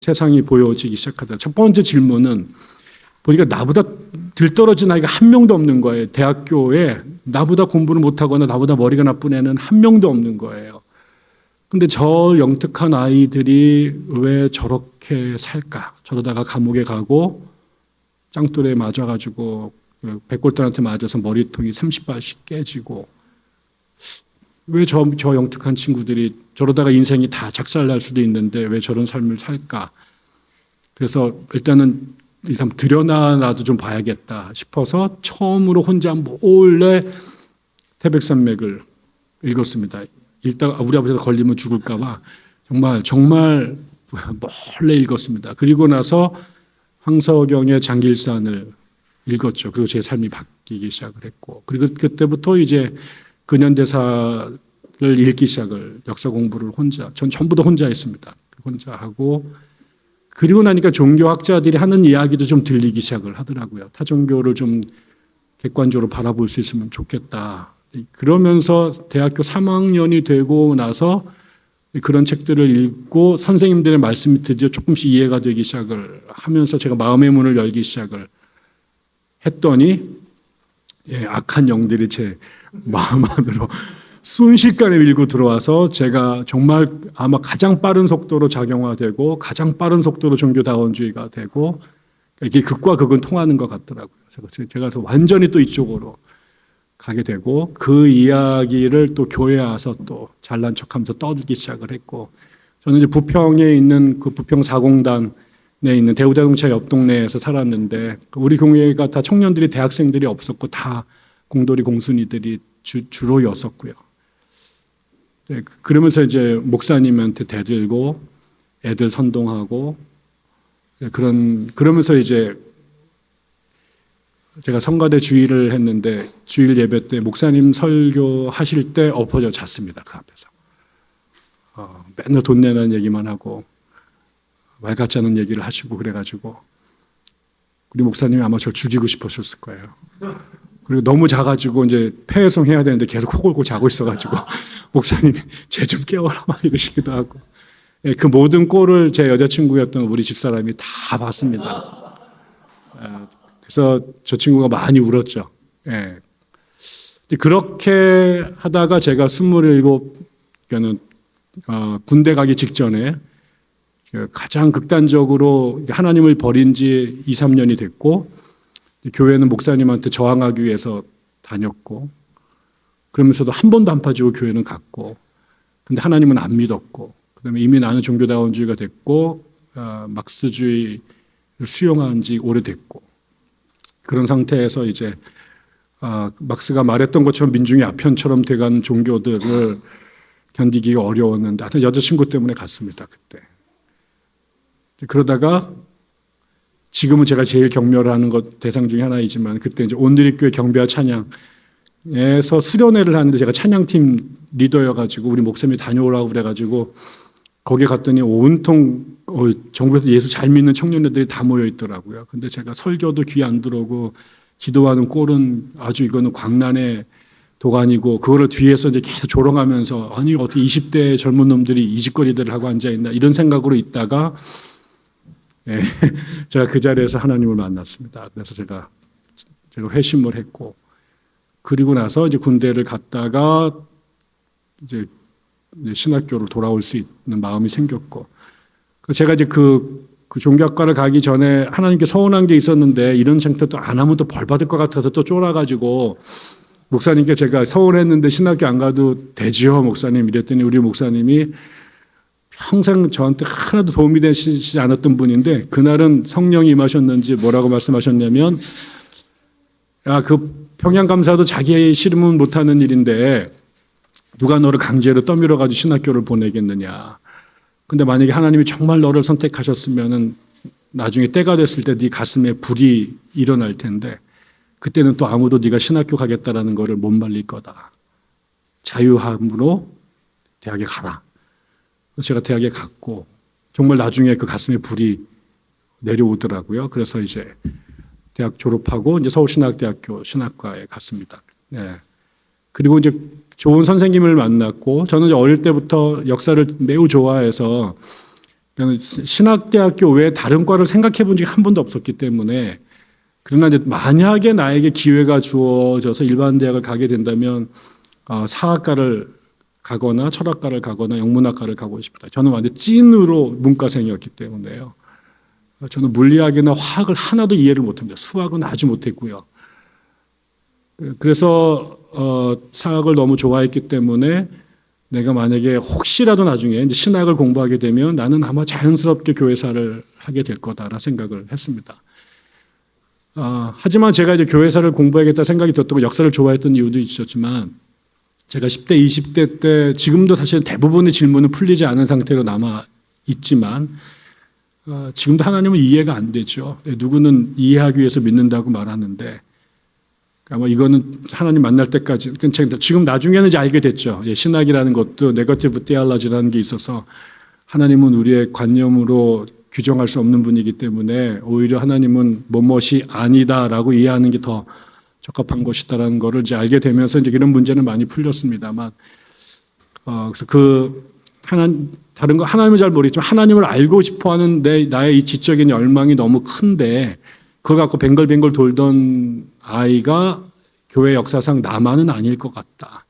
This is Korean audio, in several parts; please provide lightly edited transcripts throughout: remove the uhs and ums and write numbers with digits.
세상이 보여지기 시작하다. 첫 번째 질문은 보니까 나보다 들떨어진 아이가 한 명도 없는 거예요. 대학교에 나보다 공부를 못하거나 나보다 머리가 나쁜 애는 한 명도 없는 거예요. 근데 저 영특한 아이들이 왜 저렇게 살까? 저러다가 감옥에 가고 짱돌에 맞아가지고 백골단한테 맞아서 머리통이 30발씩 깨지고 왜 저 영특한 친구들이 저러다가 인생이 다 작살날 수도 있는데 왜 저런 삶을 살까? 그래서 일단 들여놔라도 좀 봐야겠다 싶어서 처음으로 혼자 몰래 태백산맥을 읽었습니다. 읽다가 우리 아버지가 걸리면 죽을까 봐 정말 몰래 읽었습니다. 그리고 나서 황석영의 장길산을 읽었죠. 그리고 제 삶이 바뀌기 시작을 했고, 그리고 그때부터 이제 근현대사를 읽기 시작을, 역사 공부를 전 전부 다 혼자 했습니다. 혼자 하고, 그리고 나니까 종교학자들이 하는 이야기도 좀 들리기 시작을 하더라고요. 타종교를 좀 객관적으로 바라볼 수 있으면 좋겠다. 그러면서 대학교 3학년이 되고 나서 그런 책들을 읽고 선생님들의 말씀이 드디어 조금씩 이해가 되기 시작을 하면서 제가 마음의 문을 열기 시작을 했더니 악한 영들이 제 마음 안으로 순식간에 밀고 들어와서 제가 정말 아마 가장 빠른 속도로 작용화되고 가장 빠른 속도로 종교다원주의가 되고 이게 극과 극은 통하는 것 같더라고요. 제가 그래서 완전히 또 이쪽으로 가게 되고 그 이야기를 또 교회에 와서 또 잘난 척하면서 떠들기 시작을 했고, 저는 이제 부평에 있는 그 부평 사공단에 있는 대우자동차 옆 동네에서 살았는데 우리 교회가 다 청년들이 대학생들이 없었고 다 공돌이 공순이들이 주로였었고요. 네, 그러면서 이제 목사님한테 대들고 애들 선동하고 그러면서 이제 제가 성가대 주일을 했는데 주일 예배 때 목사님 설교하실 때 엎어져 잤습니다. 그 앞에서. 맨날 돈 내라는 얘기만 하고 말 같지 않은 얘기를 하시고 그래가지고 우리 목사님이 아마 저를 죽이고 싶으셨을 거예요. 그리고 너무 자가지고 이제 폐회성해야 되는데 계속 코 골고 자고 있어가지고 목사님이 쟤 좀 깨워라 막 이러시기도 하고, 그 모든 꼴을 제 여자친구였던 우리 집사람이 다 봤습니다. 그래서 저 친구가 많이 울었죠. 그렇게 하다가 제가 27, 군대 가기 직전에 가장 극단적으로 하나님을 버린 지 2, 3년이 됐고, 교회는 목사님한테 저항하기 위해서 다녔고, 그러면서도 한 번도 안 빠지고 교회는 갔고, 근데 하나님은 안 믿었고, 그다음에 이미 나는 종교다원주의가 됐고, 막스주의를 수용한 지 오래됐고, 그런 상태에서 이제 막스가 말했던 것처럼 민중의 아편처럼 돼간 종교들을 견디기가 어려웠는데 하여튼 여자친구 때문에 갔습니다. 그때. 그러다가 지금은 제가 제일 경멸하는 것 대상 중에 하나이지만 그때 이제 온누리교회 경배와 찬양에서 수련회를 하는데 제가 찬양팀 리더여가지고 우리 목사님이 다녀오라고 그래가지고 거기 갔더니 온통 전국에서 예수 잘 믿는 청년들이 다 모여 있더라고요. 근데 제가 설교도 귀 안 들어오고 기도하는 꼴은 아주 이거는 광란의 도가니고 그거를 뒤에서 이제 계속 조롱하면서 아니 어떻게 20대 젊은 놈들이 이 짓거리들을 하고 앉아있나 이런 생각으로 있다가 제가 그 자리에서 하나님을 만났습니다. 그래서 제가 회심을 했고, 그리고 나서 이제 군대를 갔다가 이제 신학교로 돌아올 수 있는 마음이 생겼고, 제가 이제 그 종교학과를 가기 전에 하나님께 서운한 게 있었는데 이런 상태도 안 하면 또 벌 받을 것 같아서 또 쫄아가지고 목사님께 제가 서운했는데 신학교 안 가도 되지요 목사님 이랬더니 우리 목사님이 평생 저한테 하나도 도움이 되시지 않았던 분인데 그날은 성령이 임하셨는지 뭐라고 말씀하셨냐면, 야, 그 평양감사도 자기 싫으면 못하는 일인데 누가 너를 강제로 떠밀어가지고 신학교를 보내겠느냐. 근데 만약에 하나님이 정말 너를 선택하셨으면은 나중에 때가 됐을 때 네 가슴에 불이 일어날 텐데 그때는 또 아무도 네가 신학교 가겠다라는 거를 못 말릴 거다. 자유함으로 대학에 가라. 제가 대학에 갔고 정말 나중에 그 가슴에 불이 내려오더라고요. 그래서 이제 대학 졸업하고 이제 서울신학대학교 신학과에 갔습니다. 네. 그리고 이제 좋은 선생님을 만났고 저는 이제 어릴 때부터 역사를 매우 좋아해서 신학대학교 외에 다른 과를 생각해 본 적이 한 번도 없었기 때문에, 그러나 이제 만약에 나에게 기회가 주어져서 일반 대학을 가게 된다면 사학과를 가거나 철학과를 가거나 영문학과를 가고 싶다. 저는 완전 찐으로 문과생이었기 때문에요. 저는 물리학이나 화학을 하나도 이해를 못합니다. 수학은 아주 못했고요. 그래서 사학을 너무 좋아했기 때문에 내가 만약에 혹시라도 나중에 이제 신학을 공부하게 되면 나는 아마 자연스럽게 교회사를 하게 될 거다라는 생각을 했습니다. 하지만 제가 이제 교회사를 공부하겠다 생각이 들었고 역사를 좋아했던 이유도 있었지만 제가 10대, 20대 때 지금도 사실 대부분의 질문은 풀리지 않은 상태로 남아 있지만 지금도 하나님은 이해가 안 되죠. 누구는 이해하기 위해서 믿는다고 말하는데 아마 이거는 하나님 만날 때까지 지금 나중에는 이제 알게 됐죠. 신학이라는 것도 네거티브 테올로지라는 게 있어서 하나님은 우리의 관념으로 규정할 수 없는 분이기 때문에 오히려 하나님은 뭐뭇이 아니다라고 이해하는 게 더 적합한 것이다라는 것을 이제 알게 되면서 이제 이런 문제는 많이 풀렸습니다만 그래서 다른 거 하나님은 잘 모르겠지만 하나님을 알고 싶어하는 나의 이 지적인 열망이 너무 큰데 그걸 갖고 뱅글뱅글 돌던 아이가 교회 역사상 나만은 아닐 것 같다.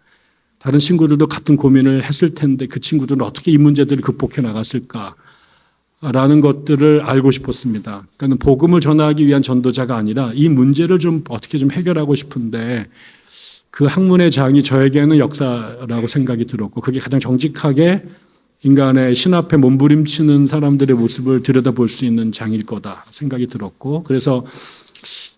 다른 친구들도 같은 고민을 했을 텐데 그 친구들은 어떻게 이 문제들을 극복해 나갔을까? 라는 것들을 알고 싶었습니다. 그러니까 복음을 전하기 위한 전도자가 아니라 이 문제를 좀 어떻게 좀 해결하고 싶은데 그 학문의 장이 저에게는 역사라고 생각이 들었고 그게 가장 정직하게 인간의 신 앞에 몸부림치는 사람들의 모습을 들여다볼 수 있는 장일 거다 생각이 들었고 그래서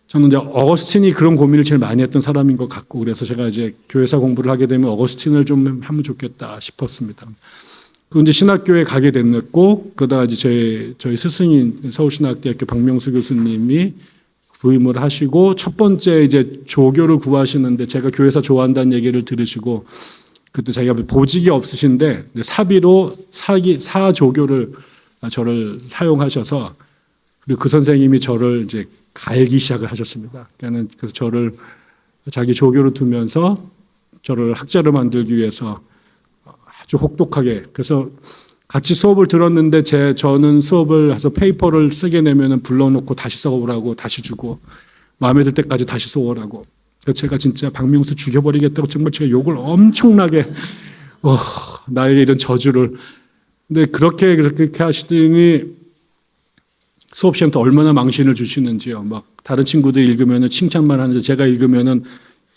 저는 이제 어거스틴이 그런 고민을 제일 많이 했던 사람인 것 같고 그래서 제가 이제 교회사 공부를 하게 되면 어거스틴을 좀 하면 좋겠다 싶었습니다. 그리고 이제 신학교에 가게 됐고 그러다가 이제 저희 스승인 서울신학대학교 박명수 교수님이 부임을 하시고 첫 번째 이제 조교를 구하시는데 제가 교회사 좋아한다는 얘기를 들으시고 그때 자기가 보직이 없으신데 사비로 사조교를 저를 사용하셔서 그리고 그 선생님이 저를 이제 갈기 시작을 하셨습니다. 그래서 저를 자기 조교로 두면서 저를 학자로 만들기 위해서 아주 혹독하게 그래서 같이 수업을 들었는데 저는 수업을 해서 페이퍼를 쓰게 내면은 불러놓고 다시 써오라고 다시 주고 마음에 들 때까지 다시 써오라고 그래서 제가 진짜 박명수 죽여버리겠다고 정말 제가 욕을 엄청나게 나에게 이런 저주를 근데 그렇게 하시더니 수업 시간부터 얼마나 망신을 주시는지요. 막 다른 친구들 읽으면은 칭찬만 하는데 제가 읽으면은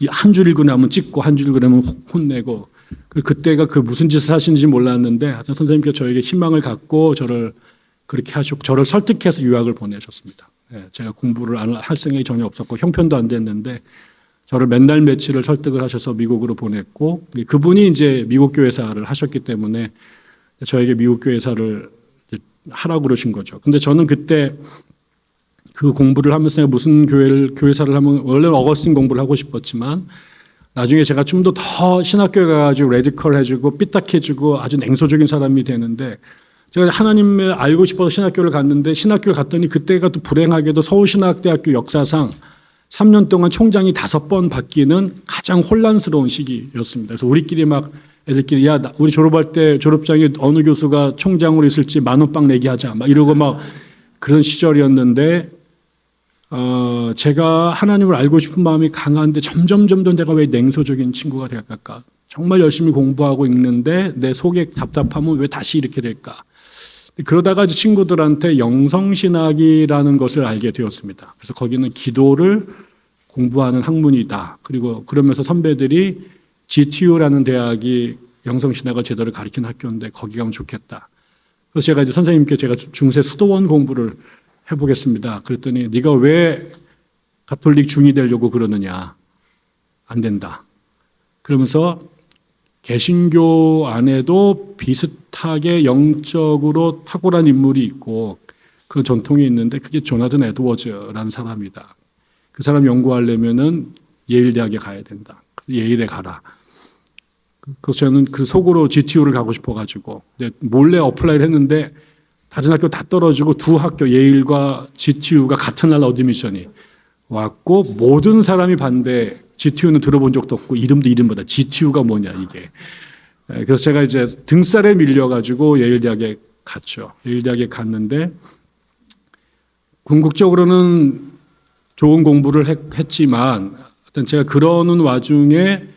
한 줄 읽고 나면 찍고 한 줄 읽고 나면 혼내고 그때가 그 무슨 짓을 하시는지 몰랐는데 선생님께서 저에게 희망을 갖고 저를 그렇게 하셨고 저를 설득해서 유학을 보내셨습니다. 제가 공부를 할 생각이 전혀 없었고 형편도 안 됐는데 저를 맨날 며칠을 설득을 하셔서 미국으로 보냈고 그분이 이제 미국 교회사를 하셨기 때문에 저에게 미국 교회사를 하라고 그러신 거죠. 근데 저는 그때 그 공부를 하면서 내가 무슨 교회사를 하면 원래 어거스틴 공부를 하고 싶었지만 나중에 제가 좀 더 신학교에 가가지고 레디컬해지고 삐딱해지고 아주 냉소적인 사람이 되는데 제가 하나님을 알고 싶어서 신학교를 갔는데 신학교를 갔더니 그때가 또 불행하게도 서울신학대학교 역사상 3년 동안 총장이 5번 바뀌는 가장 혼란스러운 시기였습니다. 그래서 우리끼리 막 애들끼리 야 우리 졸업할 때 졸업장에 어느 교수가 총장으로 있을지 10,000원빵 내기 하자 막 이러고 막 그런 시절이었는데 제가 하나님을 알고 싶은 마음이 강한데 점점 내가 왜 냉소적인 친구가 될까? 정말 열심히 공부하고 읽는데 내 속에 답답하면 왜 다시 이렇게 될까? 그러다가 친구들한테 영성신학이라는 것을 알게 되었습니다. 그래서 거기는 기도를 공부하는 학문이다. 그리고 그러면서 선배들이 GTU라는 대학이 영성신학을 제대로 가르치는 학교인데 거기 가면 좋겠다. 그래서 제가 이제 선생님께 제가 중세 수도원 공부를 해보겠습니다. 그랬더니 네가 왜 가톨릭 중이 되려고 그러느냐. 안 된다. 그러면서 개신교 안에도 비슷하게 영적으로 탁월한 인물이 있고 그런 전통이 있는데 그게 조나단 에드워즈라는 사람이다. 그 사람 연구하려면은 예일 대학에 가야 된다. 예일에 가라. 그래서 저는 그 속으로 GTU를 가고 싶어가지고 몰래 어플라이를 했는데 다른 학교 다 떨어지고 두 학교 예일과 GTU가 같은 날 어드미션이 왔고 모든 사람이 반대. GTU는 들어본 적도 없고 이름도 이름보다 GTU가 뭐냐 이게. 그래서 제가 이제 등살에 밀려가지고 예일 대학에 갔죠. 예일 대학에 갔는데 궁극적으로는 좋은 공부를 했지만 어떤 제가 그러는 와중에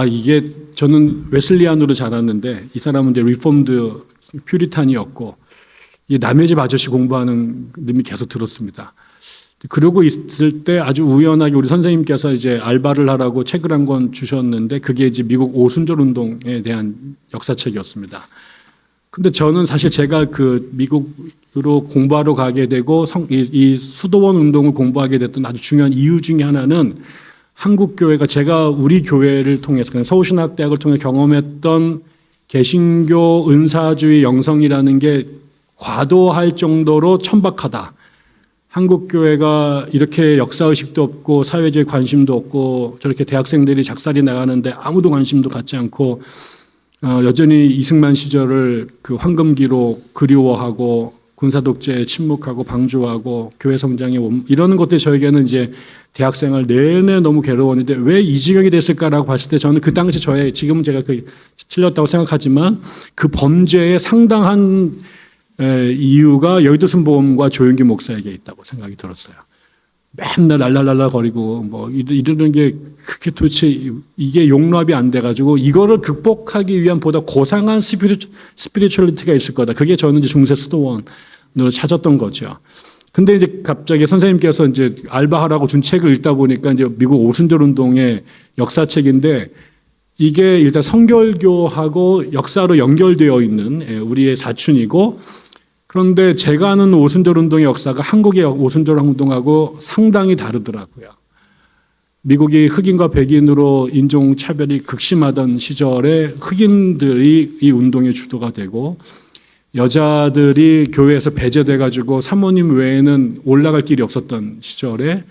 이게 저는 웨슬리안으로 자랐는데 이 사람은 이제 리폼드 퓨리탄이었고 이 남의 집 아저씨 공부하는 느낌이 계속 들었습니다. 그러고 있을 때 아주 우연하게 우리 선생님께서 이제 알바를 하라고 책을 한 권 주셨는데 그게 이제 미국 오순절 운동에 대한 역사책이었습니다. 근데 저는 사실 제가 그 미국으로 공부하러 가게 되고 이 수도원 운동을 공부하게 됐던 아주 중요한 이유 중에 하나는 한국 교회가 제가 우리 교회를 통해서 그냥 서울신학대학을 통해 경험했던 개신교 은사주의 영성이라는 게 과도할 정도로 천박하다. 한국 교회가 이렇게 역사의식도 없고 사회주의 관심도 없고 저렇게 대학생들이 작살이 나가는데 아무도 관심도 갖지 않고 여전히 이승만 시절을 그 황금기로 그리워하고 군사독재에 침묵하고 방조하고 교회 성장에 이러는 것들이 저에게는 이제 대학생활 내내 너무 괴로웠는데 왜 이 지경이 됐을까라고 봤을 때 저는 그 당시 지금은 제가 틀렸다고 생각하지만 그 범죄의 상당한 이유가 여의도순복음과 조윤기 목사에게 있다고 생각이 들었어요. 맨날 랄랄랄라 거리고 뭐 이러는 게 그게 도대체 이게 용납이 안 돼가지고 이거를 극복하기 위한 보다 고상한 스피리추얼리티가 있을 거다. 그게 저는 이제 중세 수도원으로 찾았던 거죠. 근데 이제 갑자기 선생님께서 이제 알바하라고 준 책을 읽다 보니까 이제 미국 오순절 운동의 역사책인데 이게 일단 성결교하고 역사로 연결되어 있는 우리의 사춘이고 그런데 제가 아는 오순절 운동의 역사가 한국의 오순절 운동하고 상당히 다르더라고요. 미국이 흑인과 백인으로 인종차별이 극심하던 시절에 흑인들이 이 운동의 주도가 되고 여자들이 교회에서 배제돼가지고 사모님 외에는 올라갈 길이 없었던 시절에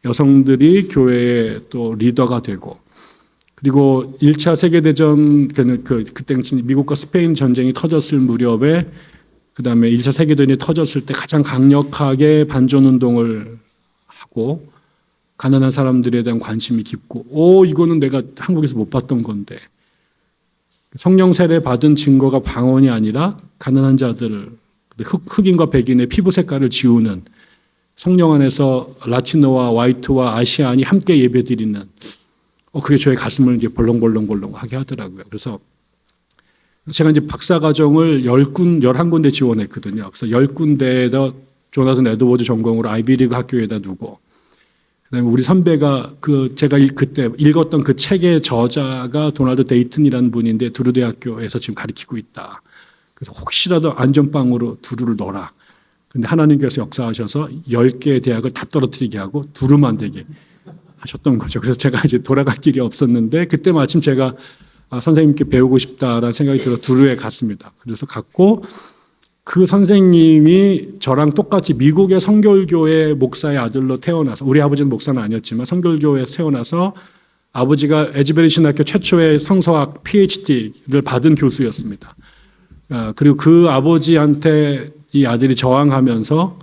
여성들이 교회의 또 리더가 되고 그리고 1차 세계대전 그때 미국과 스페인 전쟁이 터졌을 무렵에 그다음에 1차 세계대전이 터졌을 때 가장 강력하게 반전운동을 하고 가난한 사람들에 대한 관심이 깊고 이거는 내가 한국에서 못 봤던 건데 성령 세례 받은 증거가 방언이 아니라 가난한 자들 흑인과 백인의 피부 색깔을 지우는 성령 안에서 라티노와 화이트와 아시안이 함께 예배드리는 그게 저의 가슴을 이제 벌렁벌렁하게 하더라고요. 그래서 제가 이제 박사과정을 11군데 지원했거든요. 그래서 10군데에다 조나선 에드워드 전공으로 아이비리그 학교에다 두고, 그다음에 우리 선배가 제가 그때 읽었던 그 책의 저자가 도널드 데이튼이라는 분인데 두루 대학교에서 지금 가르치고 있다. 그래서 혹시라도 안전빵으로 두루를 넣어라. 근데 하나님께서 역사하셔서 10개의 대학을 다 떨어뜨리게 하고 두루만 되게 하셨던 거죠. 그래서 제가 이제 돌아갈 길이 없었는데 그때 마침 제가 선생님께 배우고 싶다라는 생각이 들어 두루에 갔습니다. 그래서 갔고 그 선생님이 저랑 똑같이 미국의 성결교회 목사의 아들로 태어나서 우리 아버지는 목사는 아니었지만 성결교회에서 태어나서 아버지가 에즈베리 신학교 최초의 성서학 PhD를 받은 교수였습니다. 그리고 그 아버지한테 이 아들이 저항하면서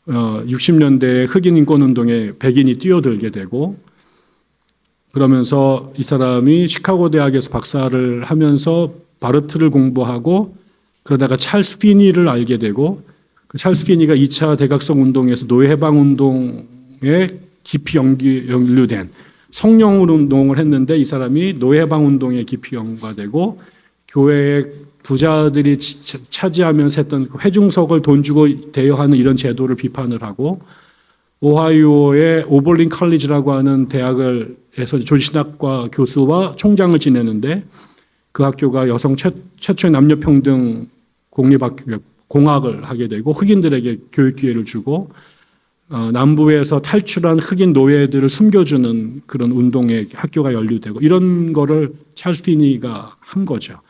60년대에 흑인 인권운동에 백인이 뛰어들게 되고 그러면서 이 사람이 시카고 대학에서 박사를 하면서 바르트를 공부하고 그러다가 찰스 피니를 알게 되고 그 찰스 피니가 2차 대각성 운동에서 노예 해방 운동에 깊이 연루된 성령 운동을 했는데 이 사람이 노예 해방 운동에 깊이 연관되고 교회의 부자들이 차지하면서 했던 회중석을 돈 주고 대여하는 이런 제도를 비판을 하고 오하이오의 오벌린 컬리지라고 하는 대학에서 조지신학과 교수와 총장을 지내는데 그 학교가 여성 최초의 남녀평등 공학을 하게 되고 흑인들에게 교육 기회를 주고 남부에서 탈출한 흑인 노예들을 숨겨주는 그런 운동에 학교가 연루되고 이런 거를 찰스 피니가 한 거죠.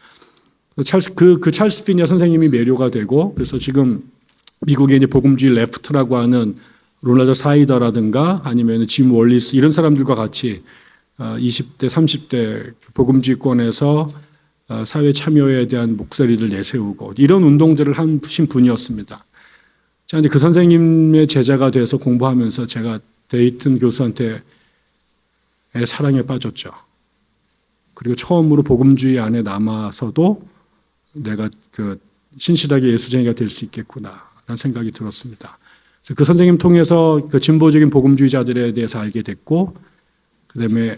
그 찰스 피니 선생님이 매료가 되고 그래서 지금 미국의 이제 복음주의 레프트라고 하는 로나ल्드 사이더라든가 아니면 짐 월리스 이런 사람들과 같이 20대, 30대 복음주의권에서 사회 참여에 대한 목소리를 내세우고 이런 운동들을 하신 분이었습니다. 자, 근데 그 선생님의 제자가 돼서 공부하면서 제가 데이튼 교수한테 사랑에 빠졌죠. 그리고 처음으로 복음주의 안에 남아서도 내가 신실하게 예수쟁이가 될 수 있겠구나라는 생각이 들었습니다. 그래서 그 선생님 통해서 그 진보적인 복음주의자들에 대해서 알게 됐고, 그다음에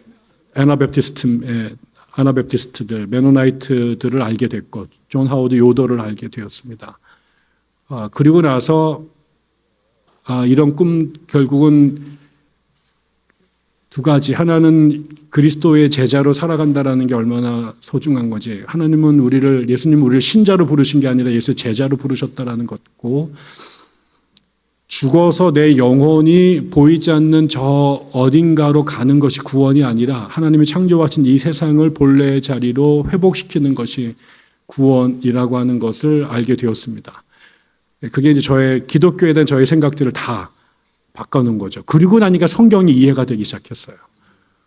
아나베프티스트들, 메노나이트들을 알게 됐고, 존 하워드 요더를 알게 되었습니다. 그리고 나서 이런 꿈, 결국은 두 가지. 하나는 그리스도의 제자로 살아간다라는 게 얼마나 소중한 거지. 예수님 우리를 신자로 부르신 게 아니라 예수의 제자로 부르셨다라는 것고, 죽어서 내 영혼이 보이지 않는 저 어딘가로 가는 것이 구원이 아니라 하나님이 창조하신 이 세상을 본래의 자리로 회복시키는 것이 구원이라고 하는 것을 알게 되었습니다. 그게 이제 저의 기독교에 대한 저의 생각들을 다 바꿔놓은 거죠. 그리고 나니까 성경이 이해가 되기 시작했어요.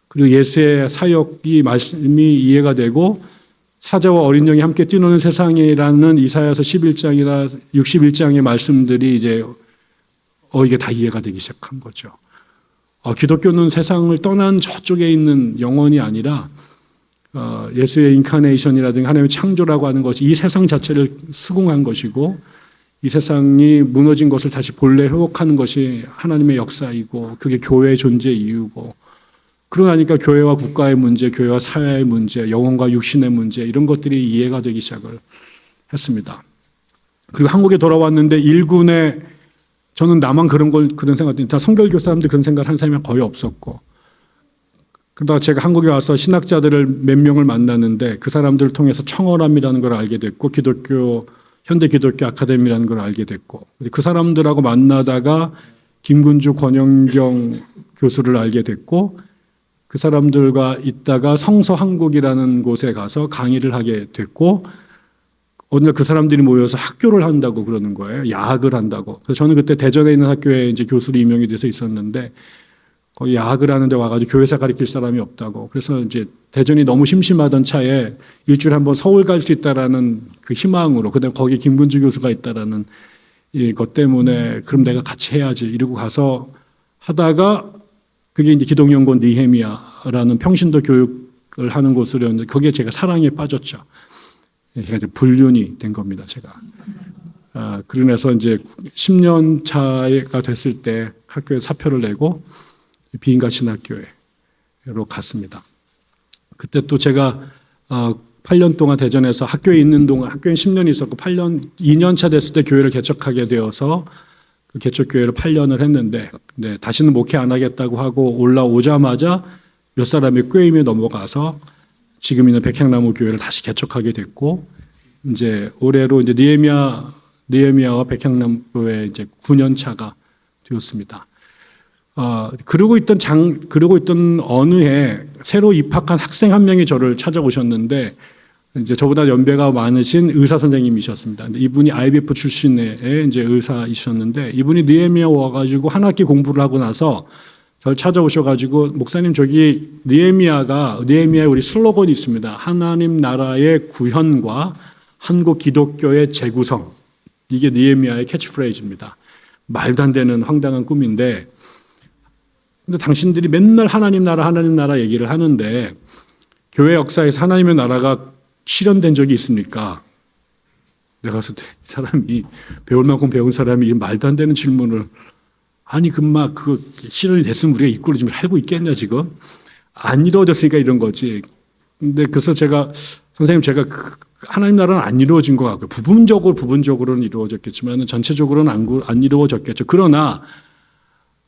그리고 예수의 사역이 말씀이 이해가 되고, 사자와 어린 양이 함께 뛰노는 세상이라는 이사야서 11장이나 61장의 말씀들이 이제 이게 다 이해가 되기 시작한 거죠. 기독교는 세상을 떠난 저쪽에 있는 영혼이 아니라 예수의 인카네이션이라든가 하나님의 창조라고 하는 것이 이 세상 자체를 수긍한 것이고, 이 세상이 무너진 것을 다시 본래 회복하는 것이 하나님의 역사이고, 그게 교회의 존재 이유고, 그러고 나니까 교회와 국가의 문제, 교회와 사회의 문제, 영혼과 육신의 문제, 이런 것들이 이해가 되기 시작을 했습니다. 그리고 한국에 돌아왔는데 일군에 저는 나만 그런 생각이, 다 성결교 사람들 그런 생각을 한 사람이 거의 없었고, 그러다가 제가 한국에 와서 신학자들을 몇 명을 만났는데 그 사람들을 통해서 청어람이라는 걸 알게 됐고, 현대 기독교 아카데미라는 걸 알게 됐고, 그 사람들하고 만나다가 김군주 권영경 교수를 알게 됐고, 그 사람들과 있다가 성서한국이라는 곳에 가서 강의를 하게 됐고, 어느 날 그 사람들이 모여서 학교를 한다고 그러는 거예요. 야학을 한다고. 그래서 저는 그때 대전에 있는 학교에 이제 교수로 임명이 돼서 있었는데, 거기 야학을 하는데 와가지고 교회사 가르칠 사람이 없다고. 그래서 이제 대전이 너무 심심하던 차에 일주일에 한번 서울 갈 수 있다라는 그 희망으로, 그다음에 거기 김군주 교수가 있다라는 것 때문에 그럼 내가 같이 해야지 이러고 가서 하다가, 그게 이제 기독연구원 니헤미야라는 평신도 교육을 하는 곳이었는데 거기에 제가 사랑에 빠졌죠. 제가 이제 불륜이 된 겁니다, 제가. 그러면서 이제 10년 차가 됐을 때 학교에 사표를 내고 비인가 신학교회로 갔습니다. 그때 또 제가 8년 동안 대전에서 학교에 있는 동안, 학교에 10년이 있었고 2년 차 됐을 때 교회를 개척하게 되어서 그 개척교회를 8년을 했는데, 다시는 목회 안 하겠다고 하고 올라오자마자 몇 사람이 꾀임에 넘어가서 지금 있는 백향나무 교회를 다시 개척하게 됐고, 이제 올해로 이제 니헤미야와 백향나무의 이제 9년 차가 되었습니다. 그러고 있던 어느 해 새로 입학한 학생 한 명이 저를 찾아오셨는데, 이제 저보다 연배가 많으신 의사 선생님이셨습니다. 이분이 IBF 출신의 이제 의사이셨는데, 이분이 니헤미야 와가지고 한 학기 공부를 하고 나서 저를 찾아오셔가지고, 목사님, 저기 니헤미야에 우리 슬로건이 있습니다. 하나님 나라의 구현과 한국 기독교의 재구성. 이게 니헤미야의 캐치프레이즈입니다. 말도 안 되는 황당한 꿈인데, 근데 당신들이 맨날 하나님 나라 얘기를 하는데, 교회 역사에서 하나님의 나라가 실현된 적이 있습니까? 내가 가서 이 사람이, 배울 만큼 배운 사람이 말도 안 되는 질문을, 아니, 그 실현이 됐으면 우리가 이 꼴을 지금 살고 있겠냐, 지금? 안 이루어졌으니까 이런 거지. 근데 그래서 선생님, 제가 하나님 나라는 안 이루어진 것 같고요. 부분적으로는 이루어졌겠지만 전체적으로는 안 이루어졌겠죠. 그러나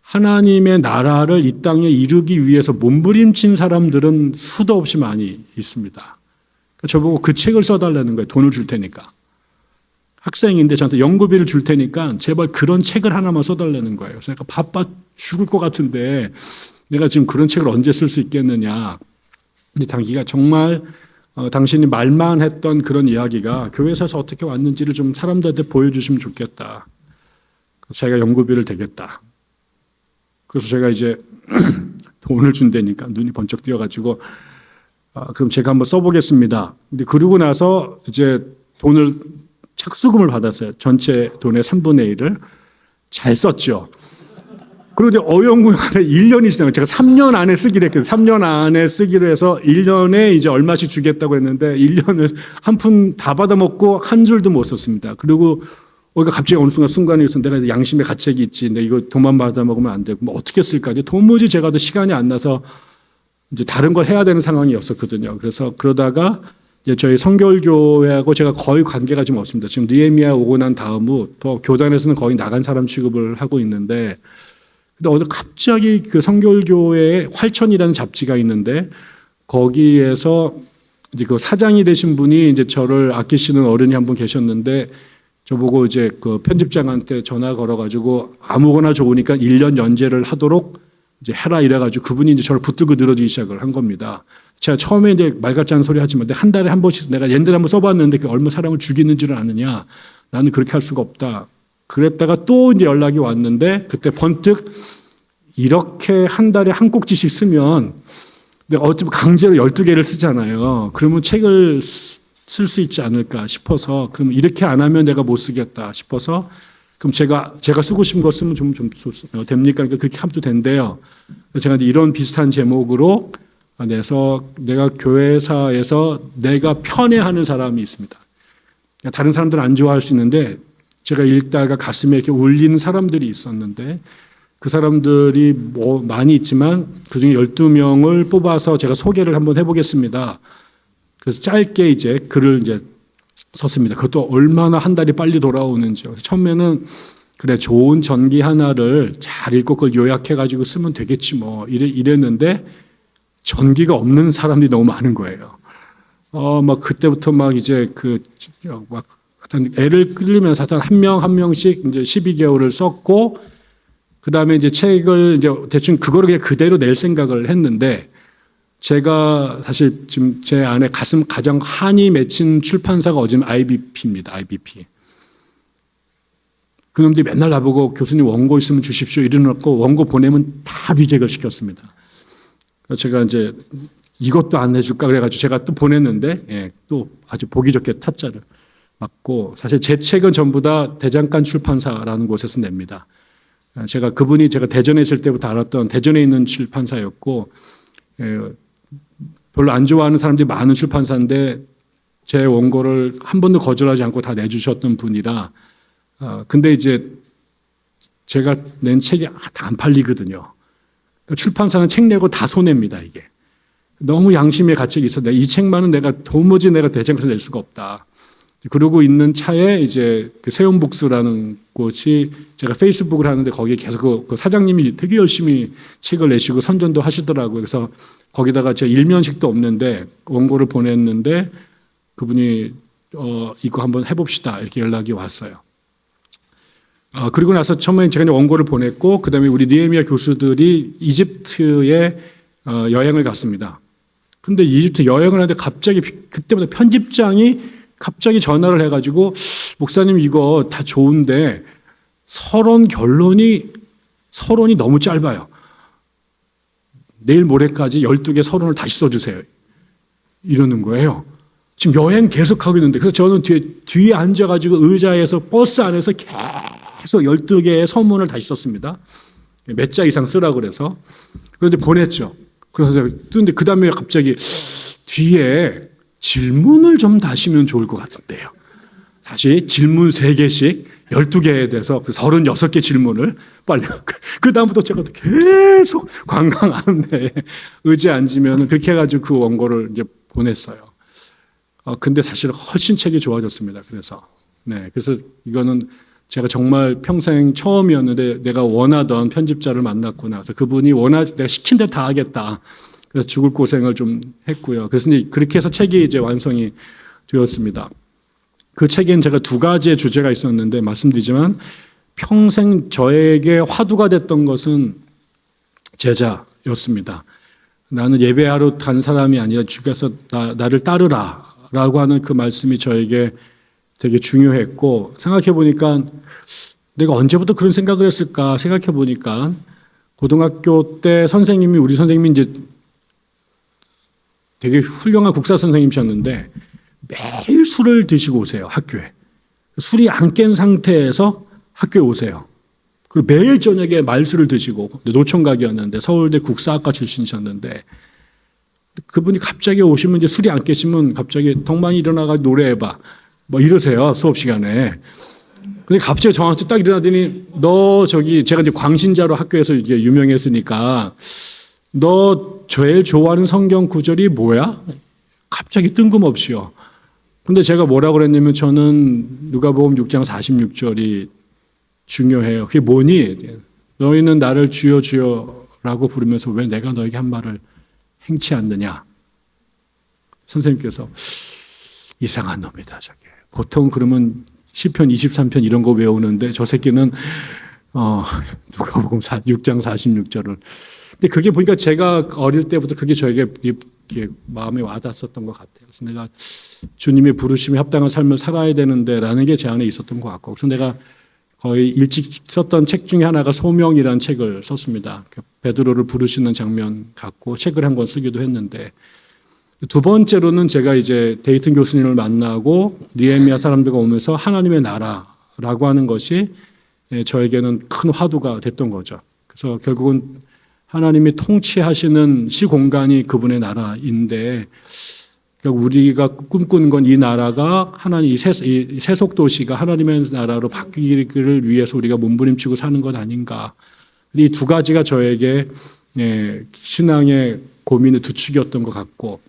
하나님의 나라를 이 땅에 이루기 위해서 몸부림친 사람들은 수도 없이 많이 있습니다. 저보고 그 책을 써달라는 거예요. 돈을 줄 테니까. 학생인데 저한테 연구비를 줄 테니까 제발 그런 책을 하나만 써달라는 거예요. 그래서 내가 바빠 죽을 것 같은데 내가 지금 그런 책을 언제 쓸 수 있겠느냐. 근데 당기가 정말 당신이 말만 했던 그런 이야기가 교회에서 어떻게 왔는지를 좀 사람들한테 보여주시면 좋겠다. 그래서 자기가 연구비를 대겠다. 그래서 제가 이제 돈을 준다니까 눈이 번쩍 띄어가지고 그럼 제가 한번 써보겠습니다. 근데 그러고 나서 이제 착수금을 받았어요. 전체 돈의 3분의 1을. 잘 썼죠. 그런데 어영부영하다 1년이 지나고 제가 3년 안에 쓰기로 했거든요. 3년 안에 쓰기로 해서 1년에 이제 얼마씩 주겠다고 했는데 1년을 한 푼 다 받아먹고 한 줄도 못 썼습니다. 그리고 그러니까 갑자기 어느 순간에 내가 양심의 가책이 있지. 근데 이거 돈만 받아먹으면 안 되고 뭐 어떻게 쓸까? 도무지 제가 도 시간이 안 나서 이제 다른 걸 해야 되는 상황이었었거든요. 그래서 그러다가 이제 저희 성결교회하고 제가 거의 관계가 좀 없습니다. 지금 느헤미야 오고 난 다음부터 교단에서는 거의 나간 사람 취급을 하고 있는데 근데 어느 갑자기 그 성결교회에 활천이라는 잡지가 있는데 거기에서 이제 그 사장이 되신 분이 이제 저를 아끼시는 어른이 한 분 계셨는데 저보고 이제 그 편집장한테 전화 걸어가지고 아무거나 좋으니까 1년 연재를 하도록 이제 해라 이래가지고 그분이 이제 저를 붙들고 늘어지기 시작을 한 겁니다. 제가 처음에 이제 말 같지 않은 소리 하지만 한 달에 한 번씩 내가 옛날에 한번 써봤는데 그 얼마 사람을 죽이는 줄은 아느냐. 나는 그렇게 할 수가 없다. 그랬다가 또 이제 연락이 왔는데 그때 번뜩 이렇게 한 달에 한 꼭지씩 쓰면 내가 어차피 강제로 12개를 쓰잖아요. 그러면 책을 쓸 수 있지 않을까 싶어서 그럼 이렇게 안 하면 내가 못 쓰겠다 싶어서 그럼 제가 쓰고 싶은 거 쓰면 좀 됩니까? 그러니까 그렇게 하면 또 된대요. 제가 이런 비슷한 제목으로 내서 내가 교회사에서 내가 편애하는 사람이 있습니다. 다른 사람들은 안 좋아할 수 있는데 제가 읽다가 가슴에 이렇게 울리는 사람들이 있었는데 그 사람들이 뭐 많이 있지만 그중에 12명을 뽑아서 제가 소개를 한번 해보겠습니다. 그래서 짧게 이제 글을 이제 썼습니다. 그것도 얼마나 한 달이 빨리 돌아오는지. 처음에는 그래 좋은 전기 하나를 잘 읽고 그걸 요약해가지고 쓰면 되겠지 뭐 이랬는데 전기가 없는 사람들이 너무 많은 거예요. 막 그때부터 막 이제 막 애를 끌리면서 한 명 한 명씩 이제 12개월을 썼고 그 다음에 이제 책을 이제 대충 그거를 그냥 그대로 낼 생각을 했는데 제가 사실 지금 제 안에 가장 한이 맺힌 출판사가 어제는 IBP입니다. IBP. 그놈들이 맨날 나보고 교수님 원고 있으면 주십시오 이래놓고 원고 보내면 다 리젝을 시켰습니다. 그래서 제가 이제 이것도 안 해줄까 그래가지고 제가 또 보냈는데 또 아주 보기 좋게 타짜를 맞고 사실 제 책은 전부 다 대장간 출판사라는 곳에서 냅니다. 제가 대전에 있을 때부터 알았던 대전에 있는 출판사였고 별로 안 좋아하는 사람들이 많은 출판사인데 제 원고를 한 번도 거절하지 않고 다 내주셨던 분이라 근데 이제 제가 낸 책이 다 안 팔리거든요. 출판사는 책 내고 다 손해입니다, 이게. 너무 양심의 가책이 있어. 이 책만은 도무지 내가 대장에서 낼 수가 없다. 그러고 있는 차에 이제 그 세움북스라는 곳이 제가 페이스북을 하는데 거기에 계속 그 사장님이 되게 열심히 책을 내시고 선전도 하시더라고요. 그래서 거기다가 제가 일면식도 없는데 원고를 보냈는데 그분이 이거 한번 해봅시다 이렇게 연락이 왔어요. 그리고 나서 처음에 제가 원고를 보냈고 그다음에 우리 느헤미야 교수들이 이집트에 여행을 갔습니다. 근데 이집트 여행을 하는데 갑자기 그때마다 편집장이 갑자기 전화를 해가지고 목사님 이거 다 좋은데 서론이 너무 짧아요. 내일 모레까지 12개 서론을 다시 써주세요. 이러는 거예요. 지금 여행 계속하고 있는데 그래서 저는 뒤에 앉아가지고 의자에서 버스 안에서 계속 12개의 서문을 다시 썼습니다. 몇 자 이상 쓰라고 그래서. 그런데 보냈죠. 그런데 그 다음에 갑자기 뒤에 질문을 좀 다시면 좋을 것 같은데요. 다시 질문 3개씩 12개에 대해서 36개 질문을 빨리. 그 다음부터 제가 계속 관광하는데 의자에 앉으면 그렇게 해가지고 그 원고를 이제 보냈어요. 근데 사실 훨씬 책이 좋아졌습니다. 그래서 이거는 제가 정말 평생 처음이었는데 내가 원하던 편집자를 만났고 나서 그분이 내가 시킨 대로 다 하겠다. 그래서 죽을 고생을 좀 했고요. 그래서 그렇게 해서 책이 이제 완성이 되었습니다. 그 책엔 제가 2가지의 주제가 있었는데 말씀드리지만 평생 저에게 화두가 됐던 것은 제자였습니다. 나는 예배하러 간 사람이 아니라 주께서 나를 따르라 라고 하는 그 말씀이 저에게 되게 중요했고 생각해 보니까 내가 언제부터 그런 생각을 했을까 생각해 보니까 고등학교 때 우리 선생님이 이제 되게 훌륭한 국사 선생님이셨는데 매일 술을 드시고 오세요, 학교에. 술이 안 깬 상태에서 학교에 오세요. 그리고 매일 저녁에 말술을 드시고, 노총각이었는데 서울대 국사학과 출신이셨는데, 그분이 갑자기 오시면 이제 술이 안 깨시면 갑자기 덕만이 일어나가 노래해봐. 뭐 이러세요, 수업 시간에. 근데 갑자기 저한테 딱 일어나더니, 너 저기, 제가 이제 광신자로 학교에서 이제 유명했으니까, 너 제일 좋아하는 성경 구절이 뭐야? 갑자기 뜬금없이요. 근데 제가 뭐라고 그랬냐면, 저는 누가복음 6장 46절이 중요해요. 그게 뭐니? 너희는 나를 주여 주여라고 부르면서 왜 내가 너에게 한 말을 행치 않느냐? 선생님께서 이상한 놈이다, 저게. 보통 그러면 시편 23편 이런 거 외우는데 저 새끼는 누가복음 6장 46절을. 근데 그게 보니까 제가 어릴 때부터 그게 저에게 마음에 와닿았었던 것 같아요. 그래서 내가 주님의 부르심에 합당한 삶을 살아야 되는데라는 게 제 안에 있었던 것 같고, 그래서 내가 거의 일찍 썼던 책 중에 하나가 소명이라는 책을 썼습니다. 베드로를 부르시는 장면 갖고 책을 한 권 쓰기도 했는데, 두 번째로는 제가 이제 데이튼 교수님을 만나고 느헤미야 사람들과 오면서 하나님의 나라라고 하는 것이 저에게는 큰 화두가 됐던 거죠. 그래서 결국은 하나님이 통치하시는 시공간이 그분의 나라인데, 그러니까 우리가 꿈꾸는 건 이 나라가 하나님, 이 세속 도시가 하나님의 나라로 바뀌기를 위해서 우리가 몸부림치고 사는 것 아닌가. 이 두 가지가 저에게 신앙의 고민의 두 축이었던 것 같고,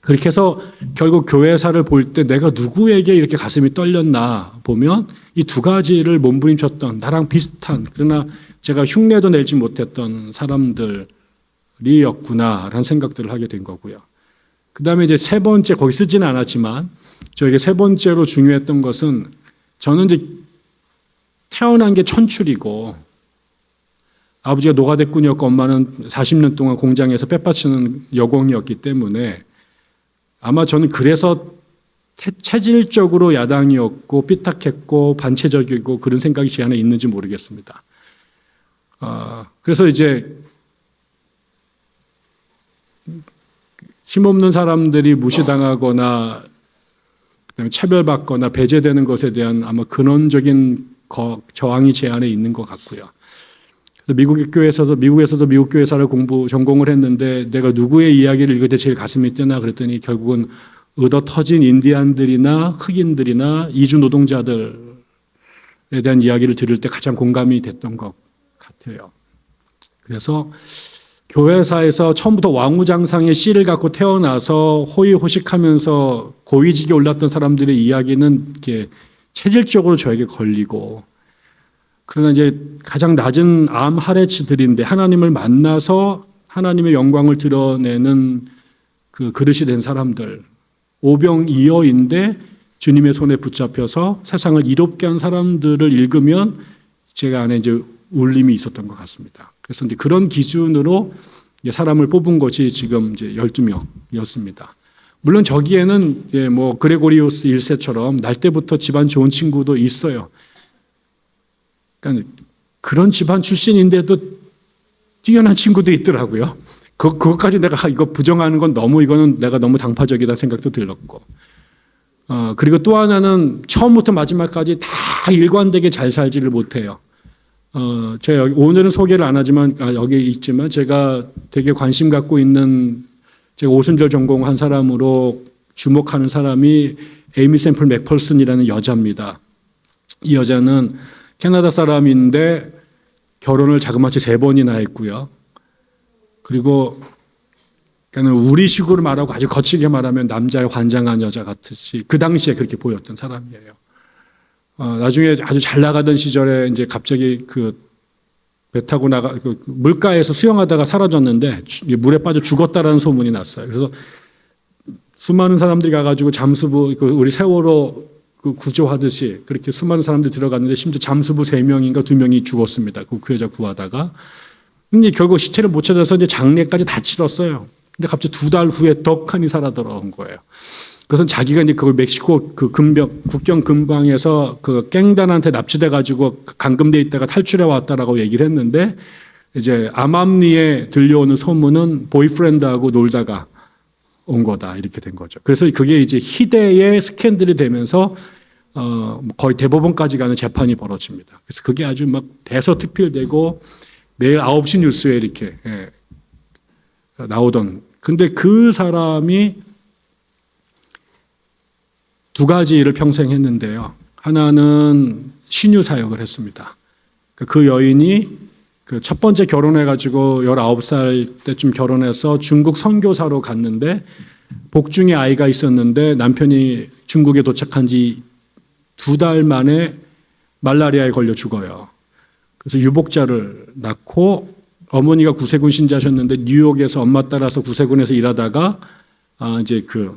그렇게 해서 결국 교회사를 볼 때 내가 누구에게 이렇게 가슴이 떨렸나 보면 이 두 가지를 몸부림쳤던 나랑 비슷한, 그러나 제가 흉내도 내지 못했던 사람들이었구나라는 생각들을 하게 된 거고요. 그 다음에 이제 세 번째, 거기 쓰지는 않았지만 저에게 세 번째로 중요했던 것은, 저는 이제 태어난 게 천출이고 아버지가 노가대꾼이었고 엄마는 40년 동안 공장에서 빼 빠치는 여공이었기 때문에 아마 저는 그래서 체질적으로 야당이었고 삐딱했고 반체적이고 그런 생각이 제 안에 있는지 모르겠습니다. 그래서 이제 힘없는 사람들이 무시당하거나 그다음에 차별받거나 배제되는 것에 대한 아마 근원적인 저항이 제 안에 있는 것 같고요. 그래서 미국에서도 미국 교회사를 전공을 했는데 내가 누구의 이야기를 읽을 때 제일 가슴이 뛰나 그랬더니 결국은 얻어 터진 인디안들이나 흑인들이나 이주 노동자들에 대한 이야기를 들을 때 가장 공감이 됐던 것 같아요. 그래서 교회사에서 처음부터 왕우장상의 씨를 갖고 태어나서 호의호식하면서 고위직에 올랐던 사람들의 이야기는 이렇게 체질적으로 저에게 걸리고, 그러나 이제 가장 낮은 암하레츠들인데 하나님을 만나서 하나님의 영광을 드러내는 그 그릇이 된 사람들, 오병이어인데 주님의 손에 붙잡혀서 세상을 이롭게 한 사람들을 읽으면 제가 안에 이제 울림이 있었던 것 같습니다. 그래서 이제 그런 기준으로 사람을 뽑은 것이 지금 이제 12명이었습니다. 물론 저기에는 뭐 그레고리우스 1세처럼 날 때부터 집안 좋은 친구도 있어요. 그러니까 그런 집안 출신인데도 뛰어난 친구도 있더라고요. 그것까지 내가 이거 부정하는 건 이거는 내가 너무 당파적이다 생각도 들었고. 그리고 또 하나는 처음부터 마지막까지 다 일관되게 잘 살지를 못해요. 제가 오늘은 소개를 안 하지만, 여기 있지만 제가 되게 관심 갖고 있는, 제가 오순절 전공한 사람으로 주목하는 사람이 에이미 샘플 맥펄슨이라는 여자입니다. 이 여자는 캐나다 사람인데 결혼을 자그마치 3번이나 했고요. 그리고 우리식으로 말하고 아주 거칠게 말하면 남자의 환장한 여자 같듯이 그 당시에 그렇게 보였던 사람이에요. 나중에 아주 잘 나가던 시절에 이제 갑자기 배 타고 물가에서 수영하다가 사라졌는데 물에 빠져 죽었다라는 소문이 났어요. 그래서 수많은 사람들이 가가지고 잠수부, 우리 세월호 구조하듯이 그렇게 수많은 사람들이 들어갔는데 심지어 잠수부 3명인가 2명이 죽었습니다. 그 여자 구하다가. 근데 결국 시체를 못 찾아서 이제 장례까지 다 치렀어요. 근데 갑자기 2달 후에 덕하니 살아 돌아온 거예요. 그것은 자기가 이제 그걸 멕시코 국경 근방에서 깽단한테 납치돼 가지고 감금돼 있다가 탈출해 왔다라고 얘기를 했는데, 이제 암암리에 들려오는 소문은 보이프렌드하고 놀다가 온 거다 이렇게 된 거죠. 그래서 그게 이제 희대의 스캔들이 되면서 거의 대법원까지 가는 재판이 벌어집니다. 그래서 그게 아주 막 대서특필되고 매일 9시 뉴스에 이렇게 나오던. 근데 그 사람이 두 가지 일을 평생 했는데요. 하나는 신유 사역을 했습니다. 그 여인이 그 첫 번째 결혼해가지고 19살 때쯤 결혼해서 중국 선교사로 갔는데 복중에 아이가 있었는데 남편이 중국에 도착한 지 2달 만에 말라리아에 걸려 죽어요. 그래서 유복자를 낳고 어머니가 구세군 신자셨는데 뉴욕에서 엄마 따라서 구세군에서 일하다가 이제 그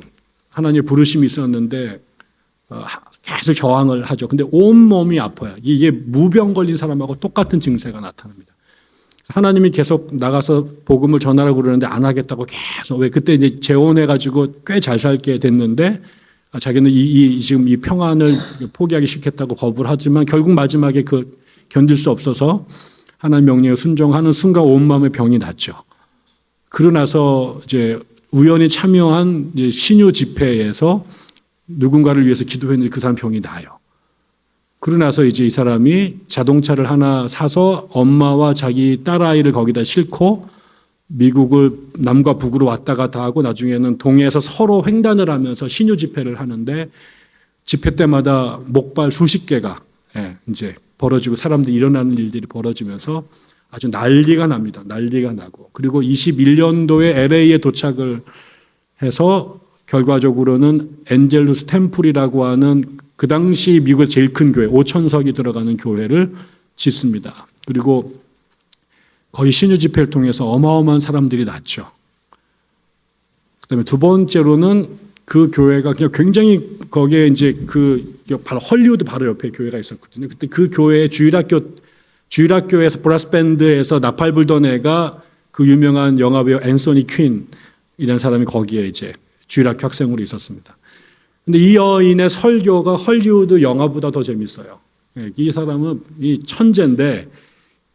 하나님의 부르심이 있었는데 계속 저항을 하죠. 근데 온몸이 아파요. 이게 무병 걸린 사람하고 똑같은 증세가 나타납니다. 하나님이 계속 나가서 복음을 전하라고 그러는데 안 하겠다고 계속, 왜 그때 이제 재혼해가지고 꽤 잘 살게 됐는데 자기는 지금 이 평안을 포기하기 싫겠다고 거부를 하지만 결국 마지막에 그 견딜 수 없어서 하나님 명령에 순종하는 순간 온마음의 병이 났죠. 그러고 나서 이제 우연히 참여한 신유 집회에서 누군가를 위해서 기도했는데 그 사람 병이 나요. 그러고 나서 이제 이 사람이 자동차를 하나 사서 엄마와 자기 딸아이를 거기다 싣고 미국을 남과 북으로 왔다 갔다 하고 나중에는 동해에서 서로 횡단을 하면서 신유 집회를 하는데 집회 때마다 목발 수십 개가 이제 벌어지고 사람들이 일어나는 일들이 벌어지면서 아주 난리가 납니다. 난리가 나고. 그리고 21년도에 LA에 도착을 해서 결과적으로는 엔젤루스 템플이라고 하는 그 당시 미국의 제일 큰 교회, 5,000석이 들어가는 교회를 짓습니다. 그리고 거의 신유 집회를 통해서 어마어마한 사람들이 났죠. 그다음에 두 번째로는 그 교회가 그냥 굉장히 거기에 이제 바로 헐리우드 바로 옆에 교회가 있었거든요. 그때 그 교회의 주일학교에서 브라스 밴드에서 나팔 불던 애가 그 유명한 영화배우 앤소니 퀸이라는 사람이 거기에 이제 주일학교 학생으로 있었습니다. 근데 이 여인의 설교가 헐리우드 영화보다 더 재밌어요. 이 사람은 이 천재인데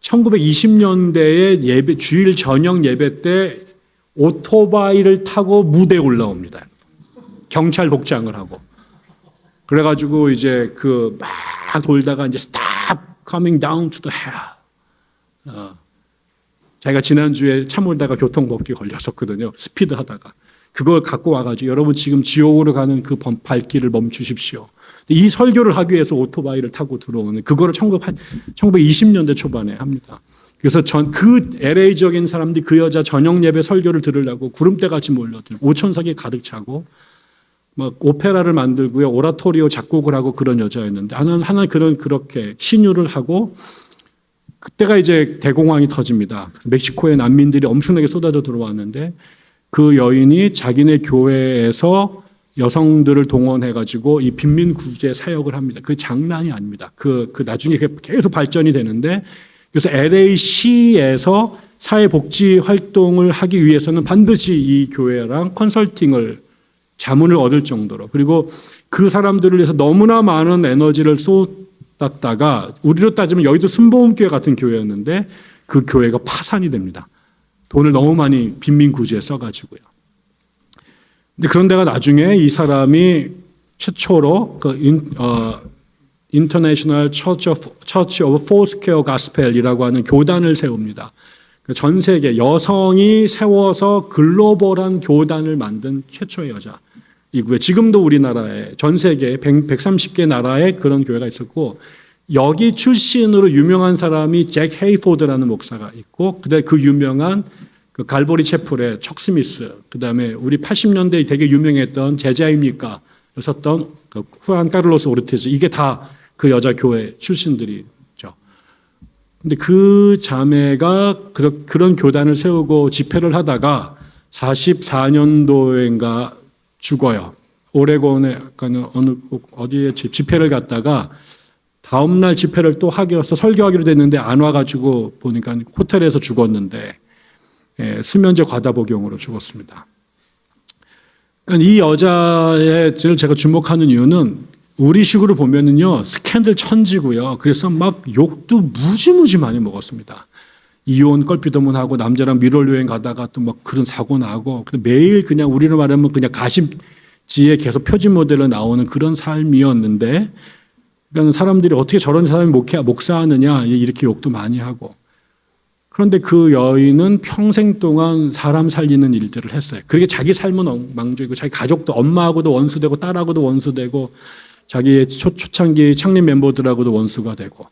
1920년대에 주일 저녁 예배 때 오토바이를 타고 무대에 올라옵니다. 경찰 복장을 하고. 그래가지고 이제 막 돌다가 이제 stop coming down to the hell. 자기가 지난주에 차 몰다가 교통법규에 걸렸었거든요. 스피드 하다가. 그걸 갖고 와가지고 여러분 지금 지옥으로 가는 그 발길을 멈추십시오. 이 설교를 하기 위해서 오토바이를 타고 들어오는 그거를 1920년대 초반에 합니다. 그래서 그 LA적인 사람들이 그 여자 저녁 예배 설교를 들으려고 구름대 같이 몰려들고 5,000석이 가득 차고 막 오페라를 만들고요. 오라토리오 작곡을 하고 그런 여자였는데 하나 그렇게 신유를 하고 그때가 이제 대공황이 터집니다. 멕시코의 난민들이 엄청나게 쏟아져 들어왔는데 그 여인이 자기네 교회에서 여성들을 동원해가지고 이 빈민 구제 사역을 합니다. 그 장난이 아닙니다. 나중에 계속 발전이 되는데 그래서 LA시에서 사회복지 활동을 하기 위해서는 반드시 이 교회랑 컨설팅을 자문을 얻을 정도로 그리고 그 사람들을 위해서 너무나 많은 에너지를 쏟았다가 우리로 따지면 여의도 순복음교회 같은 교회였는데 그 교회가 파산이 됩니다. 돈을 너무 많이 빈민 구제에 써가지고요. 근데 그런데가 나중에 이 사람이 최초로 International Church of Foursquare Gospel이라고 하는 교단을 세웁니다. 전 세계 여성이 세워서 글로벌한 교단을 만든 최초의 여자이고요. 지금도 우리나라에 전 세계 130개 나라에 그런 교회가 있었고 여기 출신으로 유명한 사람이 잭 헤이포드라는 목사가 있고 그다음에 그 유명한 갈보리 채플의 척 스미스 그다음에 우리 80년대에 되게 유명했던 제자입니까 썼던 후안 카를로스 오르테즈 이게 다 그 여자 교회 출신들이죠. 근데 그 자매가 그런 교단을 세우고 집회를 하다가 44년도인가 죽어요. 오레곤에 어디에 집회를 갔다가 다음날 집회를 또 하기로 해서 설교하기로 됐는데 안 와가지고 보니까 호텔에서 죽었는데 수면제 과다 복용으로 죽었습니다. 그러니까 이 여자의 제가 주목하는 이유는 우리식으로 보면은요 스캔들 천지고요. 그래서 막 욕도 무지무지 많이 먹었습니다. 이혼 껄피도문하고 남자랑 미롤 여행 가다가 또 막 그런 사고 나고 매일 그냥 우리로 말하면 그냥 가심지에 계속 표지 모델로 나오는 그런 삶이었는데 그러니까 사람들이 어떻게 저런 사람이 목사하느냐 이렇게 욕도 많이 하고. 그런데 그 여인은 평생 동안 사람 살리는 일들을 했어요. 그게 자기 삶은 엉망이고 자기 가족도 엄마하고도 원수되고 딸하고도 원수되고 자기의 초창기 창립 멤버들하고도 원수가 되고.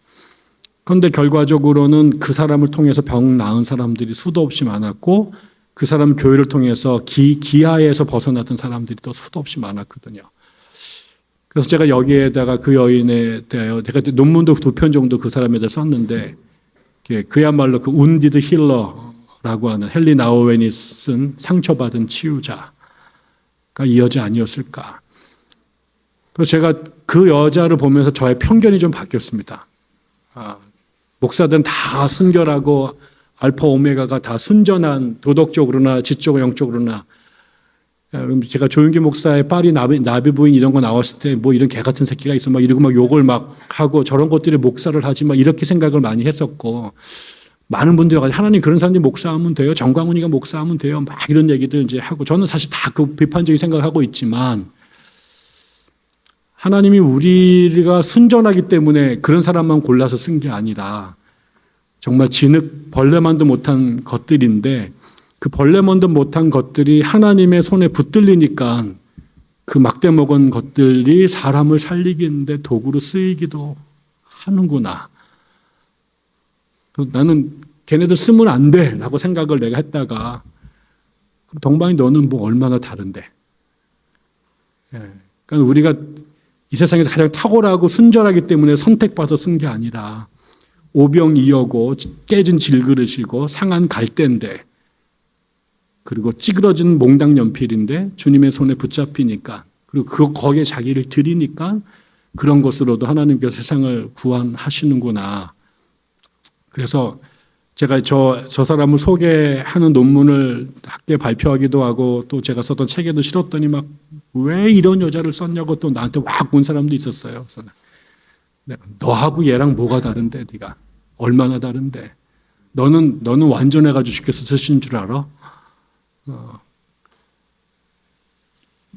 그런데 결과적으로는 그 사람을 통해서 병 나은 사람들이 수도 없이 많았고 그 사람 교회를 통해서 기아에서 벗어났던 사람들이 또 수도 없이 많았거든요. 그래서 제가 여기에다가 그 여인에 대하여 제가 논문도 2편 정도 그 사람에 대해 썼는데 그야말로 그 운디드 힐러라고 하는 헨리 나우엔이 쓴 상처받은 치유자가 이 여자 아니었을까. 그래서 제가 그 여자를 보면서 저의 편견이 좀 바뀌었습니다. 목사들은 다 순결하고 알파 오메가가 다 순전한 도덕적으로나 지적으로 영적으로나 제가 조윤기 목사의 파리 나비 부인 이런 거 나왔을 때 뭐 이런 개 같은 새끼가 있어 막 이러고 막 욕을 막 하고 저런 것들이 목사를 하지 막 이렇게 생각을 많이 했었고 많은 분들이 하나님 그런 사람들이 목사하면 돼요. 정광훈이가 목사하면 돼요. 막 이런 얘기들 이제 하고 저는 사실 다 그 비판적인 생각을 하고 있지만 하나님이 우리가 순전하기 때문에 그런 사람만 골라서 쓴 게 아니라 정말 진흙 벌레만도 못한 것들인데 그 벌레만도 못한 것들이 하나님의 손에 붙들리니까 그 막대 먹은 것들이 사람을 살리기는데 도구로 쓰이기도 하는구나. 그래서 나는 걔네들 쓰면 안 돼 라고 생각을 내가 했다가 동방이 너는 뭐 얼마나 다른데. 그러니까 우리가 이 세상에서 가장 탁월하고 순전하기 때문에 선택받아서 쓴 게 아니라 오병이어고 깨진 질그릇이고 상한 갈대인데 그리고 찌그러진 몽당 연필인데 주님의 손에 붙잡히니까 그리고 거기에 자기를 드리니까 그런 것으로도 하나님께서 세상을 구원하시는구나. 그래서 제가 저 사람을 소개하는 논문을 학교에 발표하기도 하고 또 제가 썼던 책에도 실었더니 막 왜 이런 여자를 썼냐고 또 나한테 막 온 사람도 있었어요. 그래서 너하고 얘랑 뭐가 다른데 네가 얼마나 다른데 너는 완전해가지고 주께서 쓰신 줄 알아?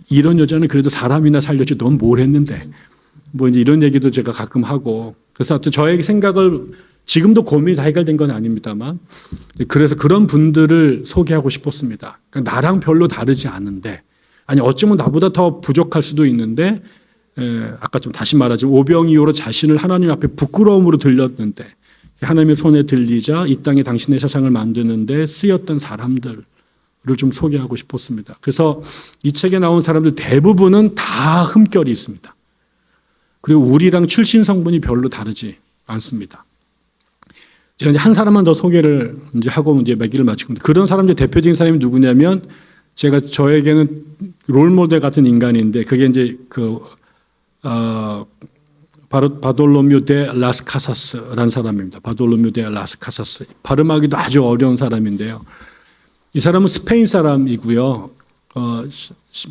이런 여자는 그래도 사람이나 살렸지 넌 뭘 했는데 뭐 이제 이런 얘기도 제가 가끔 하고 그래서 하여튼 저의 생각을 지금도 고민이 다 해결된 건 아닙니다만 그래서 그런 분들을 소개하고 싶었습니다. 그러니까 나랑 별로 다르지 않은데 아니 어쩌면 나보다 더 부족할 수도 있는데 아까 좀 다시 말하자면 오병이어로 자신을 하나님 앞에 부끄러움으로 들렸는데 하나님의 손에 들리자 이 땅에 당신의 세상을 만드는데 쓰였던 사람들을 좀 소개하고 싶었습니다. 그래서 이 책에 나온 사람들 대부분은 다 흠결이 있습니다. 그리고 우리랑 출신 성분이 별로 다르지 않습니다. 제가 이제 한 사람만 더 소개를 이제 하고 이제 몇 개를 마치고 그런 사람들 대표적인 사람이 누구냐면 제가 저에게는 롤모델 같은 인간인데 그게 이제 바돌로뮤 데 라스카사스라는 사람입니다. 바돌로뮤 데 라스카사스. 발음하기도 아주 어려운 사람인데요. 이 사람은 스페인 사람이고요.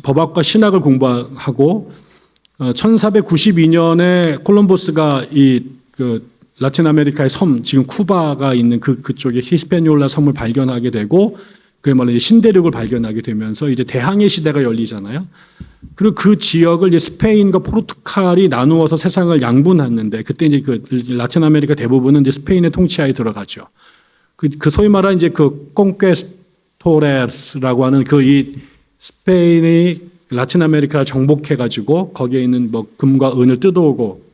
법학과 신학을 공부하고 1492년에 콜럼버스가 라틴 아메리카의 섬, 지금 쿠바가 있는 그쪽에 히스패니올라 섬을 발견하게 되고 그야말로 이제 신대륙을 발견하게 되면서 이제 대항해 시대가 열리잖아요. 그리고 그 지역을 이제 스페인과 포르투갈이 나누어서 세상을 양분했는데 그때 이제 그 라틴 아메리카 대부분은 이제 스페인의 통치하에 들어가죠. 그 소위 말하는 이제 그 꽁퀘스토레스라고 하는 이 스페인이 라틴 아메리카를 정복해가지고 거기에 있는 뭐 금과 은을 뜯어오고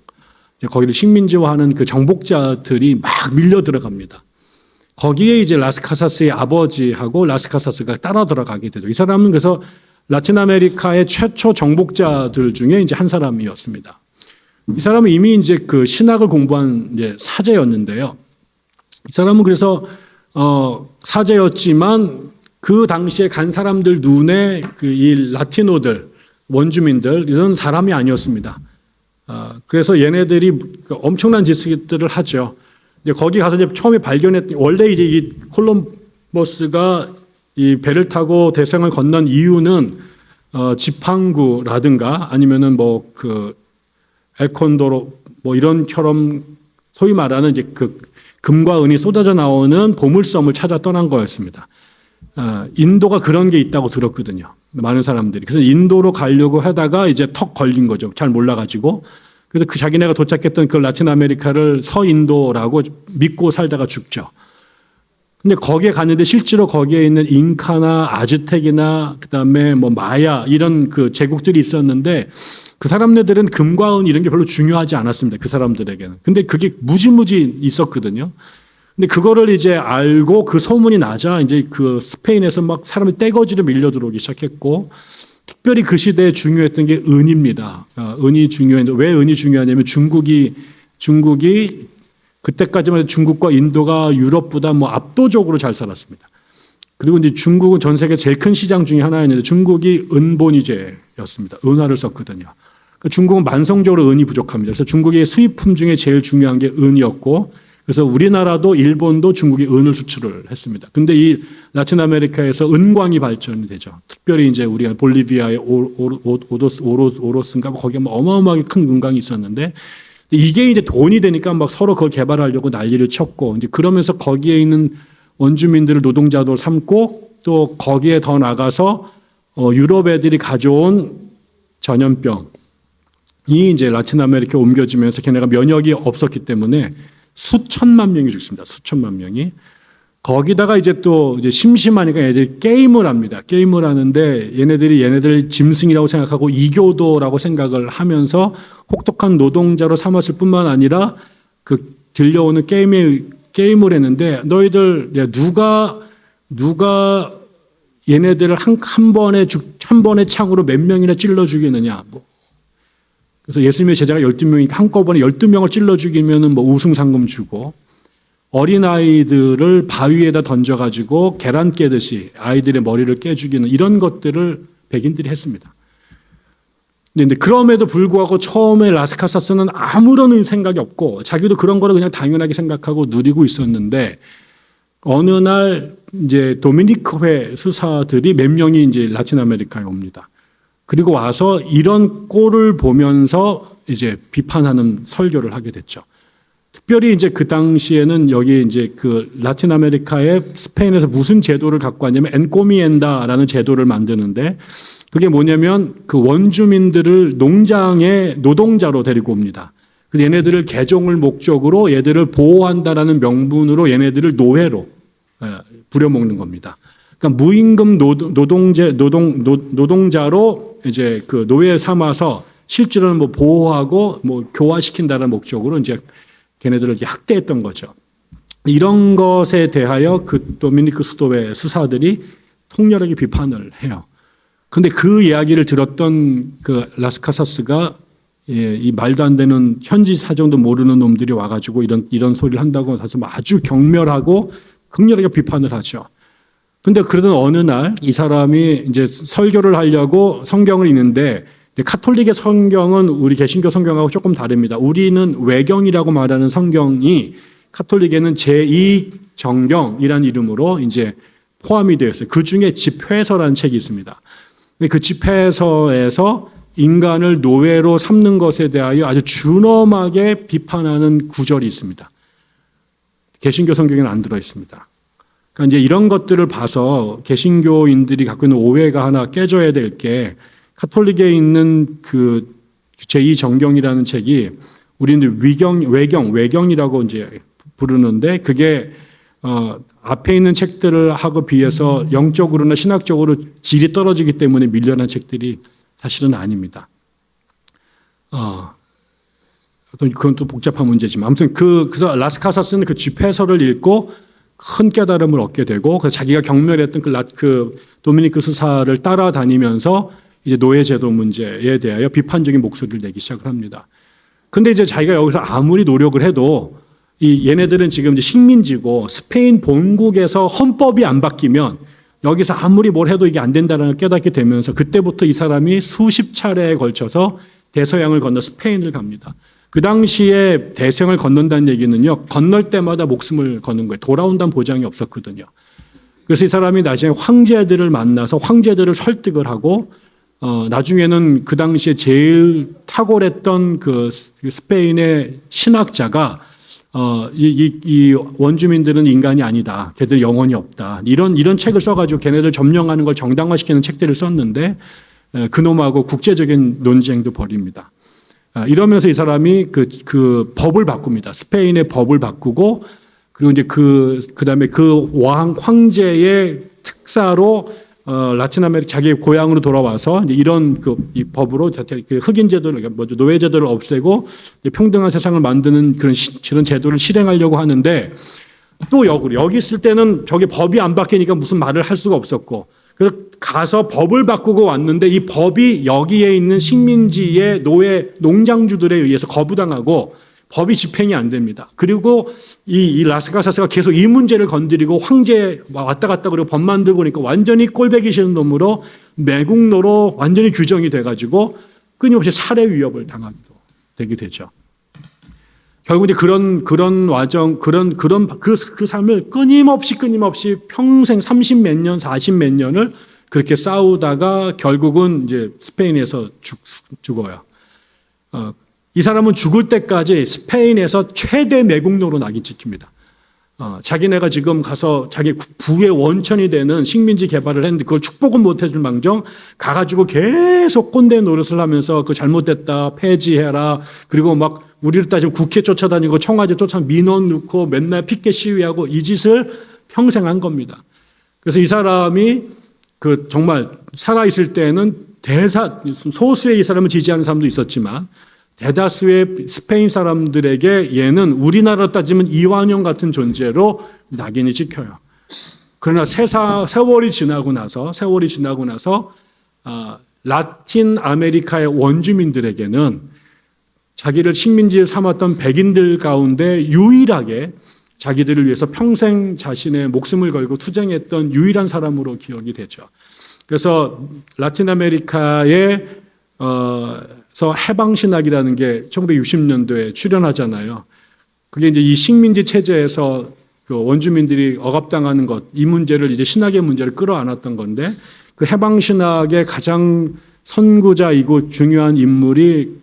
거기를 식민지화하는 그 정복자들이 막 밀려 들어갑니다. 거기에 이제 라스카사스의 아버지하고 라스카사스가 따라 들어가게 되죠. 이 사람은 그래서 라틴 아메리카의 최초 정복자들 중에 이제 한 사람이었습니다. 이 사람은 이미 이제 그 신학을 공부한 이제 사제였는데요. 이 사람은 그래서 사제였지만 그 당시에 간 사람들 눈에 이 라티노들, 원주민들 이런 사람이 아니었습니다. 그래서 얘네들이 엄청난 짓들을 하죠. 이제 거기 가서 이제 처음에 발견했던 원래 이제 이 콜럼버스가 이 배를 타고 대서양을 건넌 이유는 지팡구라든가 아니면은 뭐 그 엘콘도로 뭐 이런처럼 소위 말하는 이제 그 금과 은이 쏟아져 나오는 보물섬을 찾아 떠난 거였습니다. 인도가 그런 게 있다고 들었거든요. 많은 사람들이. 그래서 인도로 가려고 하다가 이제 턱 걸린 거죠. 잘 몰라가지고. 그래서 그 자기네가 도착했던 그 라틴 아메리카를 서인도라고 믿고 살다가 죽죠. 근데 거기에 갔는데 실제로 거기에 있는 잉카나 아즈텍이나 그다음에 뭐 마야 이런 그 제국들이 있었는데 그 사람네들은 금과 은 이런 게 별로 중요하지 않았습니다. 그 사람들에게는. 근데 그게 무지무지 있었거든요. 근데 그거를 이제 알고 그 소문이 나자 이제 그 스페인에서 막 사람이 떼거지로 밀려 들어오기 시작했고 특별히 그 시대에 중요했던 게 은입니다. 은이 중요했는데 왜 은이 중요하냐면 중국이 그때까지만 해도 중국과 인도가 유럽보다 뭐 압도적으로 잘 살았습니다. 그리고 이제 중국은 전 세계 제일 큰 시장 중에 하나였는데 중국이 은본위제였습니다. 은화를 썼거든요. 그러니까 중국은 만성적으로 은이 부족합니다. 그래서 중국의 수입품 중에 제일 중요한 게 은이었고 그래서 우리나라도 일본도 중국이 은을 수출을 했습니다. 근데 이 라틴 아메리카에서 은광이 발전이 되죠. 특별히 이제 우리가 볼리비아의 오로스인가 거기에 뭐 어마어마하게 큰 은광이 있었는데 이게 이제 돈이 되니까 막 서로 그걸 개발하려고 난리를 쳤고 이제 그러면서 거기에 있는 원주민들을 노동자로 삼고 또 거기에 더 나가서 유럽 애들이 가져온 전염병이 이제 라틴 아메리카에 옮겨지면서 걔네가 면역이 없었기 때문에 수천만 명이 죽습니다. 수천만 명이. 거기다가 이제 또 이제 심심하니까 애들이 게임을 합니다. 게임을 하는데 얘네들 짐승이라고 생각하고 이교도라고 생각을 하면서 혹독한 노동자로 삼았을 뿐만 아니라 그 들려오는 게임을 했는데 너희들 누가 얘네들을 한 번에 창으로 몇 명이나 찔러 죽이느냐. 그래서 예수님의 제자가 12명이니까 한꺼번에 12명을 찔러 죽이면 뭐 우승 상금 주고 어린아이들을 바위에다 던져가지고 계란 깨듯이 아이들의 머리를 깨 죽이는 이런 것들을 백인들이 했습니다. 근데 그럼에도 불구하고 처음에 라스카사스는 아무런 생각이 없고 자기도 그런 거를 그냥 당연하게 생각하고 누리고 있었는데 어느 날 이제 도미니크회 수사들이 몇 명이 이제 라틴 아메리카에 옵니다. 그리고 와서 이런 꼴을 보면서 이제 비판하는 설교를 하게 됐죠. 특별히 이제 그 당시에는 여기 이제 그 라틴 아메리카에 스페인에서 무슨 제도를 갖고 왔냐면 엔코미엔다라는 제도를 만드는데 그게 뭐냐면 그 원주민들을 농장의 노동자로 데리고 옵니다. 그래서 얘네들을 개종을 목적으로 얘들을 보호한다라는 명분으로 얘네들을 노예로 부려먹는 겁니다. 그러니까 무임금 노동자로 이제 그 노예 삼아서 실제로는 뭐 보호하고 뭐 교화시킨다는 목적으로 이제 걔네들을 이렇게 학대했던 거죠. 이런 것에 대하여 그 도미니크 수도의 수사들이 통렬하게 비판을 해요. 근데 그 이야기를 들었던 그 라스카사스가 이 말도 안 되는 현지 사정도 모르는 놈들이 와가지고 이런 소리를 한다고 해서 아주 경멸하고 극렬하게 비판을 하죠. 근데 그러던 어느 날 이 사람이 이제 설교를 하려고 성경을 읽는데 카톨릭의 성경은 우리 개신교 성경하고 조금 다릅니다. 우리는 외경이라고 말하는 성경이 카톨릭에는 제2정경이라는 이름으로 이제 포함이 되어 있어요. 그 중에 집회서라는 책이 있습니다. 그 집회서에서 인간을 노예로 삼는 것에 대하여 아주 준엄하게 비판하는 구절이 있습니다. 개신교 성경에는 안 들어 있습니다. 그러니까 이제 이런 것들을 봐서 개신교인들이 갖고 있는 오해가 하나 깨져야 될 게 카톨릭에 있는 그 제2정경이라는 책이 우리는 외경이라고 이제 부르는데 그게 앞에 있는 책들을 하고 비해서 영적으로나 신학적으로 질이 떨어지기 때문에 밀려난 책들이 사실은 아닙니다. 그건 또 복잡한 문제지만 아무튼 그래서 라스카사스는 그 집회서를 읽고 큰 깨달음을 얻게 되고 그래서 자기가 경멸했던 그 도미니크 수사를 따라다니면서 이제 노예제도 문제에 대하여 비판적인 목소리를 내기 시작을 합니다. 근데 이제 자기가 여기서 아무리 노력을 해도 얘네들은 지금 이제 식민지고 스페인 본국에서 헌법이 안 바뀌면 여기서 아무리 뭘 해도 이게 안 된다는 걸 깨닫게 되면서 그때부터 이 사람이 수십 차례에 걸쳐서 대서양을 건너 스페인을 갑니다. 그 당시에 대서양을 건넌다는 얘기는요, 건널 때마다 목숨을 거는 거예요. 돌아온다는 보장이 없었거든요. 그래서 이 사람이 나중에 황제들을 만나서 황제들을 설득을 하고 나중에는 그 당시에 제일 탁월했던 그 스페인의 신학자가 이 원주민들은 인간이 아니다. 걔들 영혼이 없다. 이런 책을 써가지고 걔네들 점령하는 걸 정당화시키는 책들을 썼는데 그놈하고 국제적인 논쟁도 벌입니다. 이러면서 이 사람이 그 법을 바꿉니다. 스페인의 법을 바꾸고 그리고 이제 그다음에 그 황제의 특사로 라틴 아메리카 자기 고향으로 돌아와서 이제 이런 이 법으로 그 흑인 제도를 먼저 노예 제도를 없애고 평등한 세상을 만드는 그런 제도를 실행하려고 하는데 또 여기 있을 때는 저게 법이 안 바뀌니까 무슨 말을 할 수가 없었고 그래서 가서 법을 바꾸고 왔는데 이 법이 여기에 있는 식민지의 농장주들에 의해서 거부당하고 법이 집행이 안 됩니다. 그리고 이 라스카사스가 계속 이 문제를 건드리고 황제 왔다 갔다 그리고 법 만들고 그러니까 완전히 꼴배기 싫은 놈으로 매국노로 완전히 규정이 돼가지고 끊임없이 살해 위협을 당하기도 되게 되죠. 결국 이제 그런 와정, 그 삶을 끊임없이 평생 30 몇 년, 40 몇 년을 그렇게 싸우다가 결국은 이제 스페인에서 죽어요. 이 사람은 죽을 때까지 스페인에서 최대 매국노로 낙인 찍힙니다. 자기네가 지금 가서 자기 부의 원천이 되는 식민지 개발을 했는데 그걸 축복은 못 해줄 망정 가가지고 계속 꼰대 노릇을 하면서 그 잘못됐다 폐지해라 그리고 막 우리를 따지고 국회 쫓아다니고 청와대 쫓아다니고 민원 넣고 맨날 피켓 시위하고 이 짓을 평생 한 겁니다. 그래서 이 사람이 정말 살아있을 때는 소수의 이 사람을 지지하는 사람도 있었지만 대다수의 스페인 사람들에게 얘는 우리나라로 따지면 이완용 같은 존재로 낙인이 찍혀요. 그러나 세월이 지나고 나서 라틴 아메리카의 원주민들에게는 자기를 식민지를 삼았던 백인들 가운데 유일하게 자기들을 위해서 평생 자신의 목숨을 걸고 투쟁했던 유일한 사람으로 기억이 되죠. 그래서 라틴 아메리카의 해방신학이라는 게 1960년도에 출현하잖아요. 그게 이제 이 식민지 체제에서 그 원주민들이 억압당하는 것, 이 문제를 이제 신학의 문제를 끌어안았던 건데 그 해방신학의 가장 선구자이고 중요한 인물이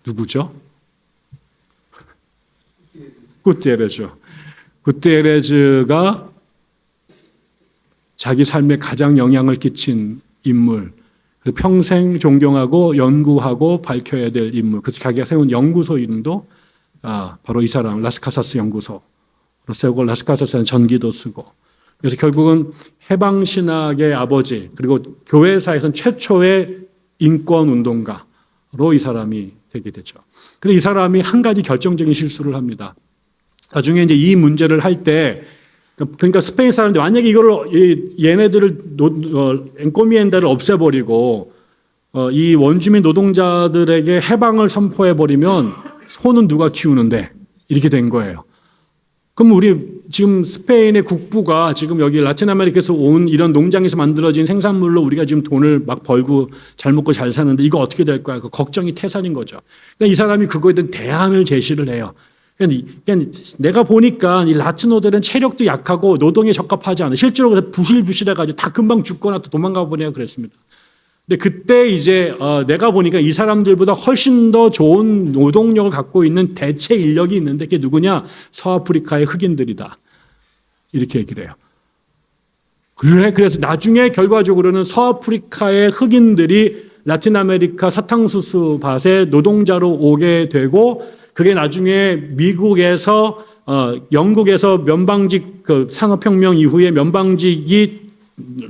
누구죠? 구테레즈가 자기 삶에 가장 영향을 끼친 인물, 평생 존경하고 연구하고 밝혀야 될 인물, 그래서 자기가 세운 연구소 이름도 바로 이 사람 라스카사스 연구소로 세우고 라스카사스는 전기도 쓰고 그래서 결국은 해방신학의 아버지 그리고 교회사에서는 최초의 인권운동가로 이 사람이 되게 되죠. 그런데 이 사람이 한 가지 결정적인 실수를 합니다. 나중에 이제 이 문제를 할 때 그러니까 스페인 사람들이 만약에 이걸 얘네들을 엔코미엔다를 없애버리고 이 원주민 노동자들에게 해방을 선포해버리면 소는 누가 키우는데 이렇게 된 거예요. 그럼 우리 지금 스페인의 국부가 지금 여기 라틴 아메리카에서 온 이런 농장에서 만들어진 생산물로 우리가 지금 돈을 막 벌고 잘 먹고 잘 사는데 이거 어떻게 될 거야? 그 걱정이 태산인 거죠. 그러니까 이 사람이 그거에 대한 대안을 제시를 해요. 그러니까 내가 보니까 이 라티노들은 체력도 약하고 노동에 적합하지 않아. 실제로 부실부실해가지고 다 금방 죽거나 또 도망가 버리냐 그랬습니다. 근데 그때 이제 내가 보니까 이 사람들보다 훨씬 더 좋은 노동력을 갖고 있는 대체 인력이 있는데 그게 누구냐? 서아프리카의 흑인들이다. 이렇게 얘기를 해요. 그래서 나중에 결과적으로는 서아프리카의 흑인들이 라틴 아메리카 사탕수수 밭에 노동자로 오게 되고 그게 나중에 미국에서 영국에서 면방직 산업혁명 이후에 면방직이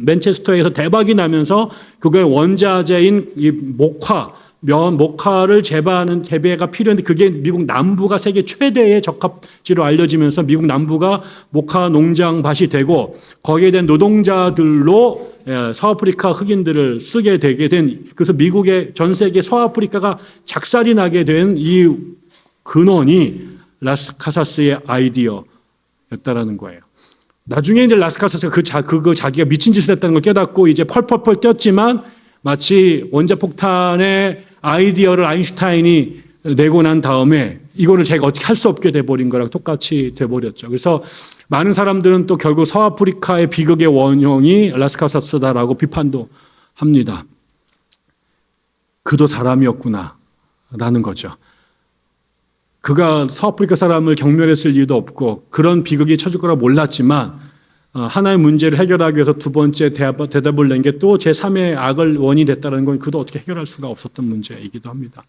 맨체스터에서 대박이 나면서 그거의 원자재인 이 목화를 재배가 필요한데 그게 미국 남부가 세계 최대의 적합지로 알려지면서 미국 남부가 목화 농장 밭이 되고 거기에 대한 노동자들로 서아프리카 흑인들을 쓰게 되게 된 그래서 미국의 전 세계 서아프리카가 작살이 나게 된 이 근원이 라스카사스의 아이디어였다라는 거예요. 나중에 이제 라스카사스가 자기가 미친 짓을 했다는 걸 깨닫고 이제 펄펄펄 뛰었지만 마치 원자폭탄의 아이디어를 아인슈타인이 내고 난 다음에 이거를 자기가 어떻게 할 수 없게 돼버린 거랑 똑같이 돼버렸죠. 그래서 많은 사람들은 또 결국 서아프리카의 비극의 원형이 라스카사스다라고 비판도 합니다. 그도 사람이었구나라는 거죠. 그가 서아프리카 사람을 경멸했을 이유도 없고 그런 비극이 쳐질 거라 몰랐지만 하나의 문제를 해결하기 위해서 두 번째 대답을 낸 게 또 제3의 악을 원인이 됐다는 건 그도 어떻게 해결할 수가 없었던 문제이기도 합니다.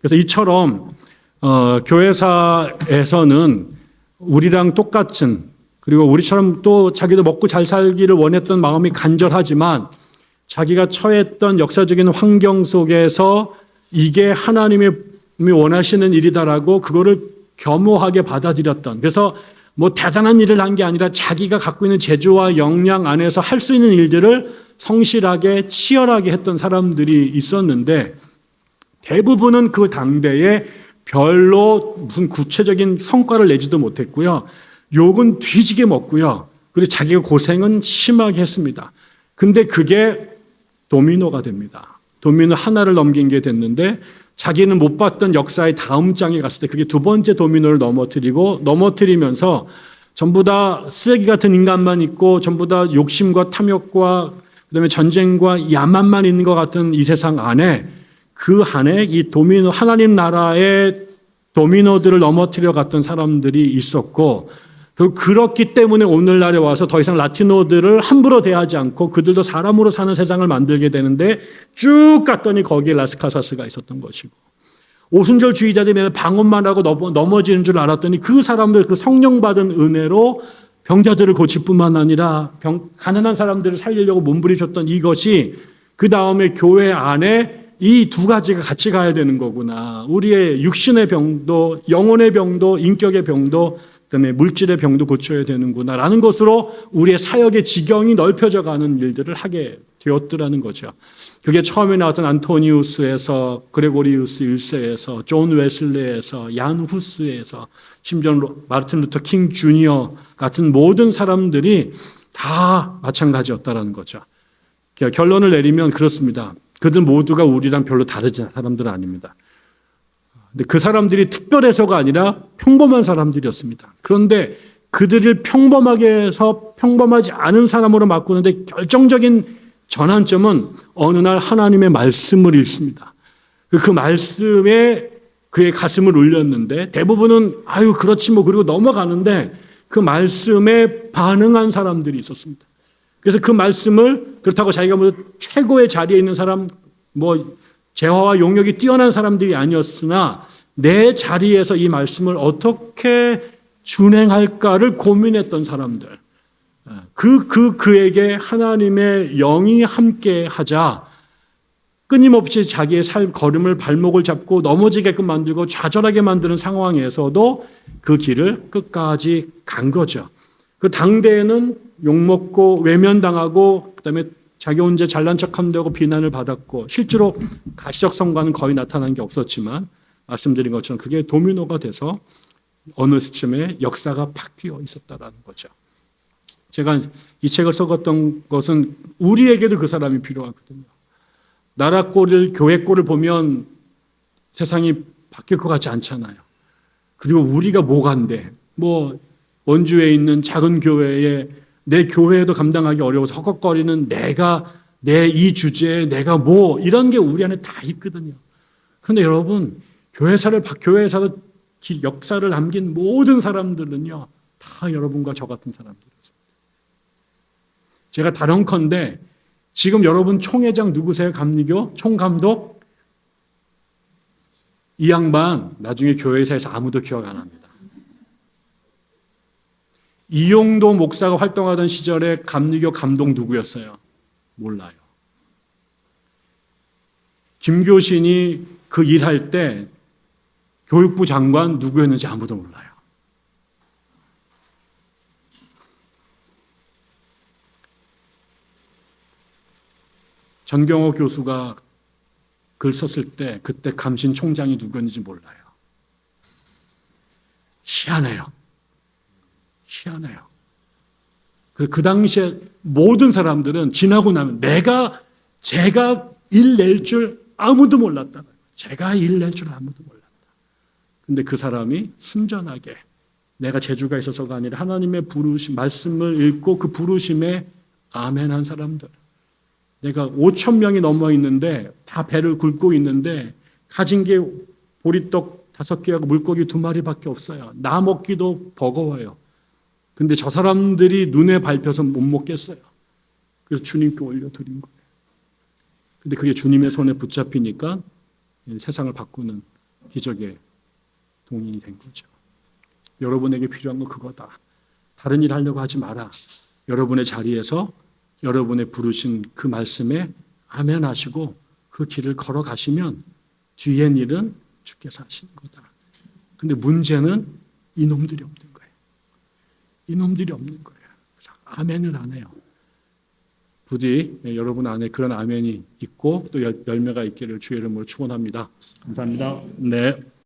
그래서 이처럼 교회사에서는 우리랑 똑같은, 그리고 우리처럼 또 자기도 먹고 잘 살기를 원했던 마음이 간절하지만 자기가 처했던 역사적인 환경 속에서 이게 하나님이 원하시는 일이다라고 그거를 겸허하게 받아들였던, 그래서 뭐 대단한 일을 한 게 아니라 자기가 갖고 있는 재주와 역량 안에서 할 수 있는 일들을 성실하게 치열하게 했던 사람들이 있었는데, 대부분은 그 당대에 별로 무슨 구체적인 성과를 내지도 못했고요. 욕은 뒤지게 먹고요. 그리고 자기가 고생은 심하게 했습니다. 근데 그게 도미노가 됩니다. 도미노 하나를 넘긴 게 됐는데, 자기는 못 봤던 역사의 다음 장에 갔을 때 그게 두 번째 도미노를 넘어뜨리면서 전부 다 쓰레기 같은 인간만 있고 전부 다 욕심과 탐욕과 그다음에 전쟁과 야만만 있는 것 같은 이 세상 안에, 그 안에 이 도미노, 하나님 나라의 도미노들을 넘어뜨려 갔던 사람들이 있었고, 그렇기 때문에 오늘날에 와서 더 이상 라티노들을 함부로 대하지 않고 그들도 사람으로 사는 세상을 만들게 되는데, 쭉 갔더니 거기에 라스카사스가 있었던 것이고, 오순절주의자들이 방언만 하고 넘어지는 줄 알았더니 그 사람들, 그 성령 받은 은혜로 병자들을 고칠 뿐만 아니라 가난한 사람들을 살리려고 몸부리셨던 이것이, 그 다음에 교회 안에 이 두 가지가 같이 가야 되는 거구나. 우리의 육신의 병도, 영혼의 병도, 인격의 병도, 그다음에 물질의 병도 고쳐야 되는구나라는 것으로 우리의 사역의 지경이 넓혀져 가는 일들을 하게 되었더라는 거죠. 그게 처음에 나왔던 안토니우스에서, 그레고리우스 1세에서, 존 웨슬레에서, 얀 후스에서, 심지어 마르틴 루터 킹 주니어 같은 모든 사람들이 다 마찬가지였다라는 거죠. 결론을 내리면 그렇습니다. 그들 모두가 우리랑 별로 다르지 사람들은 아닙니다. 근데 그 사람들이 특별해서가 아니라 평범한 사람들이었습니다. 그런데 그들을 평범하게 해서 평범하지 않은 사람으로 바꾸는데 결정적인 전환점은 어느 날 하나님의 말씀을 읽습니다. 그 말씀에 그의 가슴을 울렸는데, 대부분은 아유 그렇지 뭐 그리고 넘어가는데, 그 말씀에 반응한 사람들이 있었습니다. 그래서 그 말씀을, 그렇다고 자기가 뭐 최고의 자리에 있는 사람, 뭐 재화와 용력이 뛰어난 사람들이 아니었으나 내 자리에서 이 말씀을 어떻게 준행할까를 고민했던 사람들, 그에게 하나님의 영이 함께 하자 끊임없이 자기의 걸음을 발목을 잡고 넘어지게끔 만들고 좌절하게 만드는 상황에서도 그 길을 끝까지 간 거죠. 그 당대에는 욕먹고 외면당하고 그다음에 자기 혼자 잘난 척한다고 비난을 받았고, 실제로 가시적 성과는 거의 나타난 게 없었지만 말씀드린 것처럼 그게 도미노가 돼서 어느 시점에 역사가 바뀌어 있었다라는 거죠. 제가 이 책을 써갔던 것은 우리에게도 그 사람이 필요하거든요. 나라 꼴을, 교회 꼴을 보면 세상이 바뀔 것 같지 않잖아요. 그리고 우리가 뭐간데, 뭐 원주에 있는 작은 교회에 내 교회도 감당하기 어려워서 헉헉거리는 내 이 주제에 내가 뭐, 이런 게 우리 안에 다 있거든요. 그런데 여러분, 교회사를 역사를 남긴 모든 사람들은요, 다 여러분과 저 같은 사람들이었습니다. 제가 단언컨대 지금 여러분 총회장 누구세요? 감리교? 총감독? 이 양반 나중에 교회사에서 아무도 기억 안 합니다. 이용도 목사가 활동하던 시절에 감리교 감독 누구였어요? 몰라요. 김교신이 그 일할 때 교육부 장관 누구였는지 아무도 몰라요. 전경호 교수가 글 썼을 때 그때 감신 총장이 누구였는지 몰라요. 희한해요. 그 당시에 모든 사람들은 지나고 나면 제가 일 낼 줄 아무도 몰랐다. 제가 일 낼 줄 아무도 몰랐다. 근데 그 사람이 순전하게 내가 재주가 있어서가 아니라 하나님의 부르심, 말씀을 읽고 그 부르심에 아멘한 사람들. 내가 5천 명이 넘어 있는데 다 배를 굴고 있는데 가진 게 보리떡 5개하고 물고기 2마리밖에 없어요. 나 먹기도 버거워요. 근데 저 사람들이 눈에 밟혀서 못 먹겠어요. 그래서 주님께 올려드린 거예요. 근데 그게 주님의 손에 붙잡히니까 세상을 바꾸는 기적의 동인이 된 거죠. 여러분에게 필요한 건 그거다. 다른 일 하려고 하지 마라. 여러분의 자리에서 여러분의 부르신 그 말씀에 아멘 하시고 그 길을 걸어가시면 뒤엔 일은 주께서 하시는 거다. 근데 문제는 이놈들이 없는 거예요. 이놈들이 없는 거예요. 그래서 아멘을 안 해요. 부디 여러분 안에 그런 아멘이 있고 또 열매가 있기를 주의 이름으로 축원합니다. 감사합니다. 네.